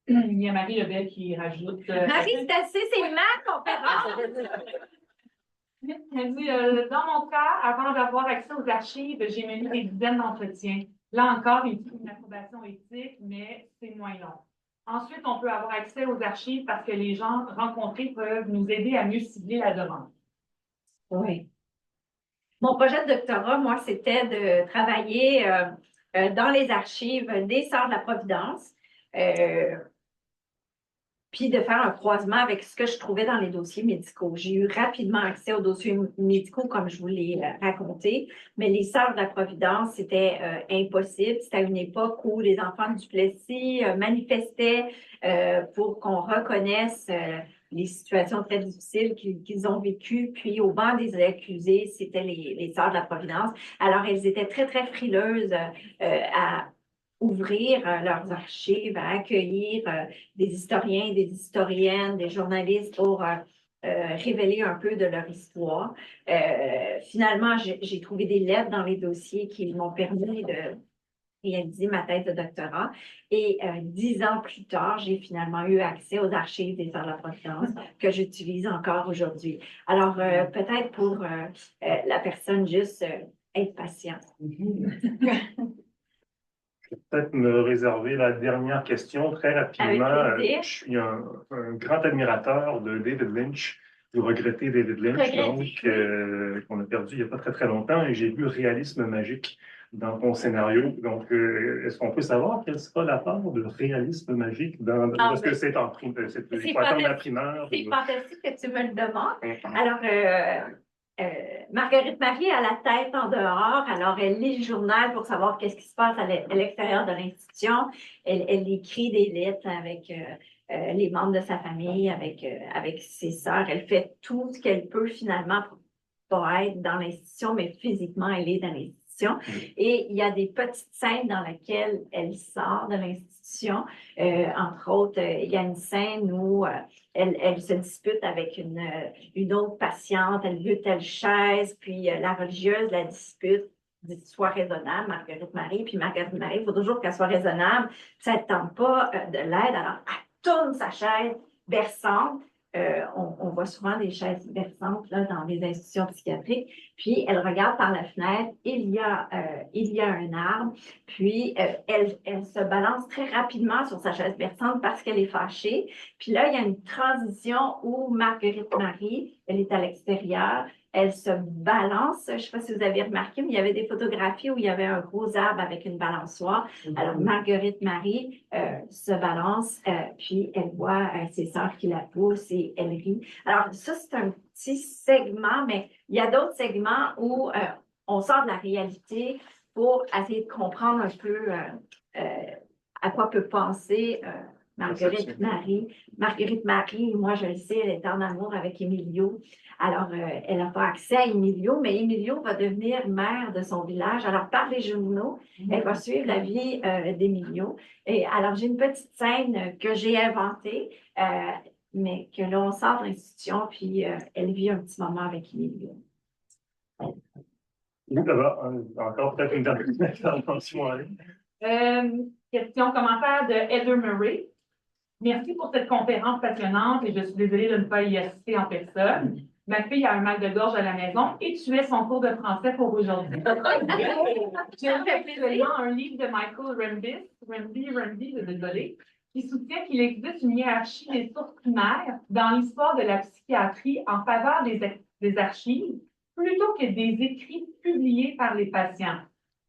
Il y a Marie Lebel qui rajoute. Marie, c'est assez, c'est ma conférence. Elle dit, dans mon cas, avant d'avoir accès aux archives, j'ai mené des dizaines d'entretiens. Là encore, il faut une approbation éthique, mais c'est moins long. Ensuite, on peut avoir accès aux archives parce que les gens rencontrés peuvent nous aider à mieux cibler la demande. Oui. Mon projet de doctorat, moi, c'était de travailler dans les archives des Sœurs de la Providence, puis de faire un croisement avec ce que je trouvais dans les dossiers médicaux. J'ai eu rapidement accès aux dossiers médicaux, comme je vous l'ai raconté, mais les Sœurs de la Providence, c'était impossible. C'était à une époque où les enfants du Duplessis manifestaient pour qu'on reconnaisse les situations très difficiles qu'ils ont vécues. Puis, au banc des accusés, c'était les Sœurs de la Providence. Alors, elles étaient très, très frileuses à ouvrir leurs archives, à accueillir des historiens, des historiennes, des journalistes pour révéler un peu de leur histoire. Finalement, j'ai trouvé des lettres dans les dossiers qui m'ont permis de réaliser ma thèse de doctorat. Et 10 ans plus tard, j'ai finalement eu accès aux archives des Sœurs de la Providence que j'utilise encore aujourd'hui. Alors, peut-être pour la personne juste être patient. Peut-être me réserver la dernière question très rapidement. Avec plaisir. Je suis un grand admirateur de David Lynch. Vous regrettez David Lynch, donc, qu'on a perdu il n'y a pas très très longtemps, et j'ai vu Réalisme magique dans ton scénario. Donc, est-ce qu'on peut savoir quelle sera la part de réalisme magique parce que c'est en primaire, c'est la primaire. C'est fantastique que tu me le demandes. Alors, Marguerite Marie a la tête en dehors, alors elle lit le journal pour savoir qu'est-ce qui se passe à l'extérieur de l'institution. Elle écrit des lettres avec les membres de sa famille, avec ses sœurs. Elle fait tout ce qu'elle peut finalement pour pas être dans l'institution, mais physiquement, elle est dans l'institution. Et il y a des petites scènes dans lesquelles elle sort de l'institution. Entre autres, il y a une scène où elle se dispute avec une autre patiente, elle veut telle chaise, puis la religieuse la dispute, dit sois raisonnable, Marguerite Marie, puis Marguerite Marie, il faut toujours qu'elle soit raisonnable, puis ça ne tente pas de l'aide, alors elle tourne sa chaise berçante. On voit souvent des chaises berçantes là, dans les institutions psychiatriques. Puis, elle regarde par la fenêtre, il y a un arbre. Puis, elle se balance très rapidement sur sa chaise berçante parce qu'elle est fâchée. Puis là, il y a une transition où Marguerite Marie, elle est à l'extérieur. Elle se balance. Je ne sais pas si vous avez remarqué, mais il y avait des photographies où il y avait un gros arbre avec une balançoire. Alors, Marguerite Marie se balance, puis elle voit ses sœurs qui la poussent et elle rit. Alors, ça, c'est un petit segment, mais il y a d'autres segments où on sort de la réalité pour essayer de comprendre un peu à quoi peut penser Marguerite Marie. Marguerite Marie, moi, je le sais, elle est en amour avec Emilio. Alors, elle n'a pas accès à Emilio, mais Emilio va devenir maire de son village. Alors, par les journaux, elle va suivre la vie d'Emilio. Et alors, j'ai une petite scène que j'ai inventée, mais que là, on sort de l'institution, puis elle vit un petit moment avec Emilio. Encore peut-être une dernière intervention en ligne. Question, commentaire de Heather Murray. Merci pour cette conférence passionnante et je suis désolée de ne pas y assister en personne. Ma fille a un mal de gorge à la maison et tu es son cours de français pour aujourd'hui. J'ai actuellement un livre de Michael Remby, désolé, qui soutient qu'il existe une hiérarchie des sources primaires dans l'histoire de la psychiatrie en faveur des archives plutôt que des écrits publiés par les patients,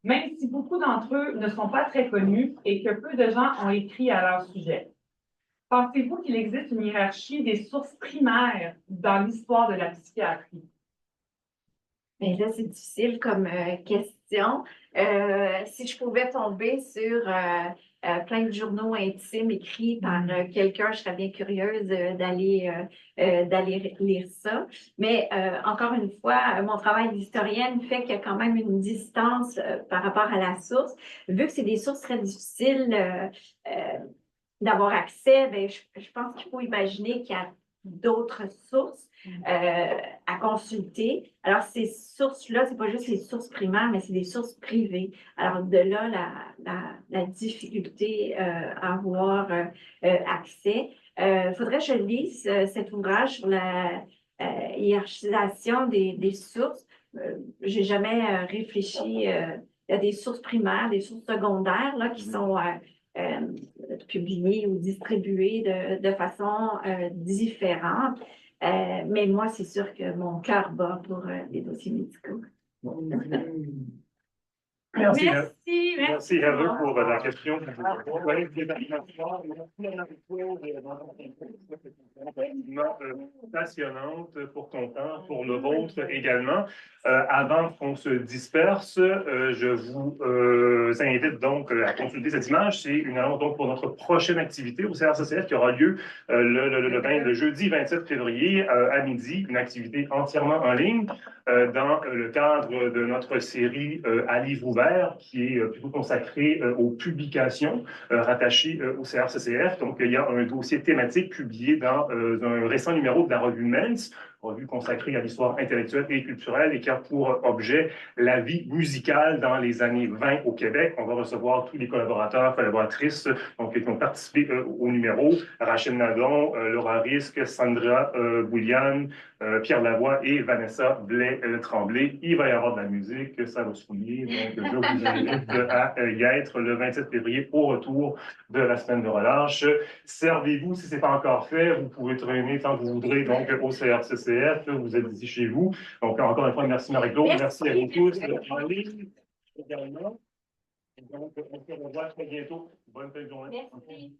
même si beaucoup d'entre eux ne sont pas très connus et que peu de gens ont écrit à leur sujet. Pensez-vous qu'il existe une hiérarchie des sources primaires dans l'histoire de la psychiatrie? Bien là, c'est difficile comme question. Si je pouvais tomber sur plein de journaux intimes écrits par quelqu'un, je serais bien curieuse d'aller lire ça. Mais encore une fois, mon travail d'historienne fait qu'il y a quand même une distance par rapport à la source. Vu que c'est des sources très difficiles d'avoir accès, bien, je pense qu'il faut imaginer qu'il y a d'autres sources à consulter. Alors, ces sources-là, c'est pas juste les sources primaires, mais c'est des sources privées. Alors, de là, la difficulté à avoir accès. Faudrait que je lise cet ouvrage sur la hiérarchisation des sources. J'ai jamais réfléchi. Il y a des sources primaires, des sources secondaires là, qui sont publiées ou distribuées de façon différente. Mais moi, c'est sûr que mon cœur bat pour les dossiers médicaux. Merci. Merci Heather pour la question. Passionnante pour ton temps, pour le vôtre également. Avant qu'on se disperse, je vous invite donc à consulter cette image. C'est une annonce donc pour notre prochaine activité au CRCCF qui aura lieu le jeudi 27 février à midi, une activité entièrement en ligne dans le cadre de notre série à livre ouvert qui est plutôt consacrée aux publications rattachées au CRCCF. Donc, il y a un dossier thématique publié dans un récent numéro de la revue Men's revue consacrée à l'histoire intellectuelle et culturelle et qui a pour objet la vie musicale dans les années 20 au Québec. On va recevoir tous les collaborateurs, collaboratrices donc, qui ont participé au numéro. Rachel Nadon, Laura Risque, Sandra Bouliane, Pierre Lavoie et Vanessa Blais-Tremblay. Il va y avoir de la musique, ça va se souligner. Donc, je vous invite à y être le 27 février au retour de la semaine de relâche. Servez-vous, si ce n'est pas encore fait, vous pouvez traîner tant que vous voudrez donc au CRCCF. Vous êtes ici chez vous. Donc, encore une fois, merci Marie-Claude. Merci à vous tous. En ligne également. Donc, on se revoit très bientôt. Bonne fin de journée. Merci.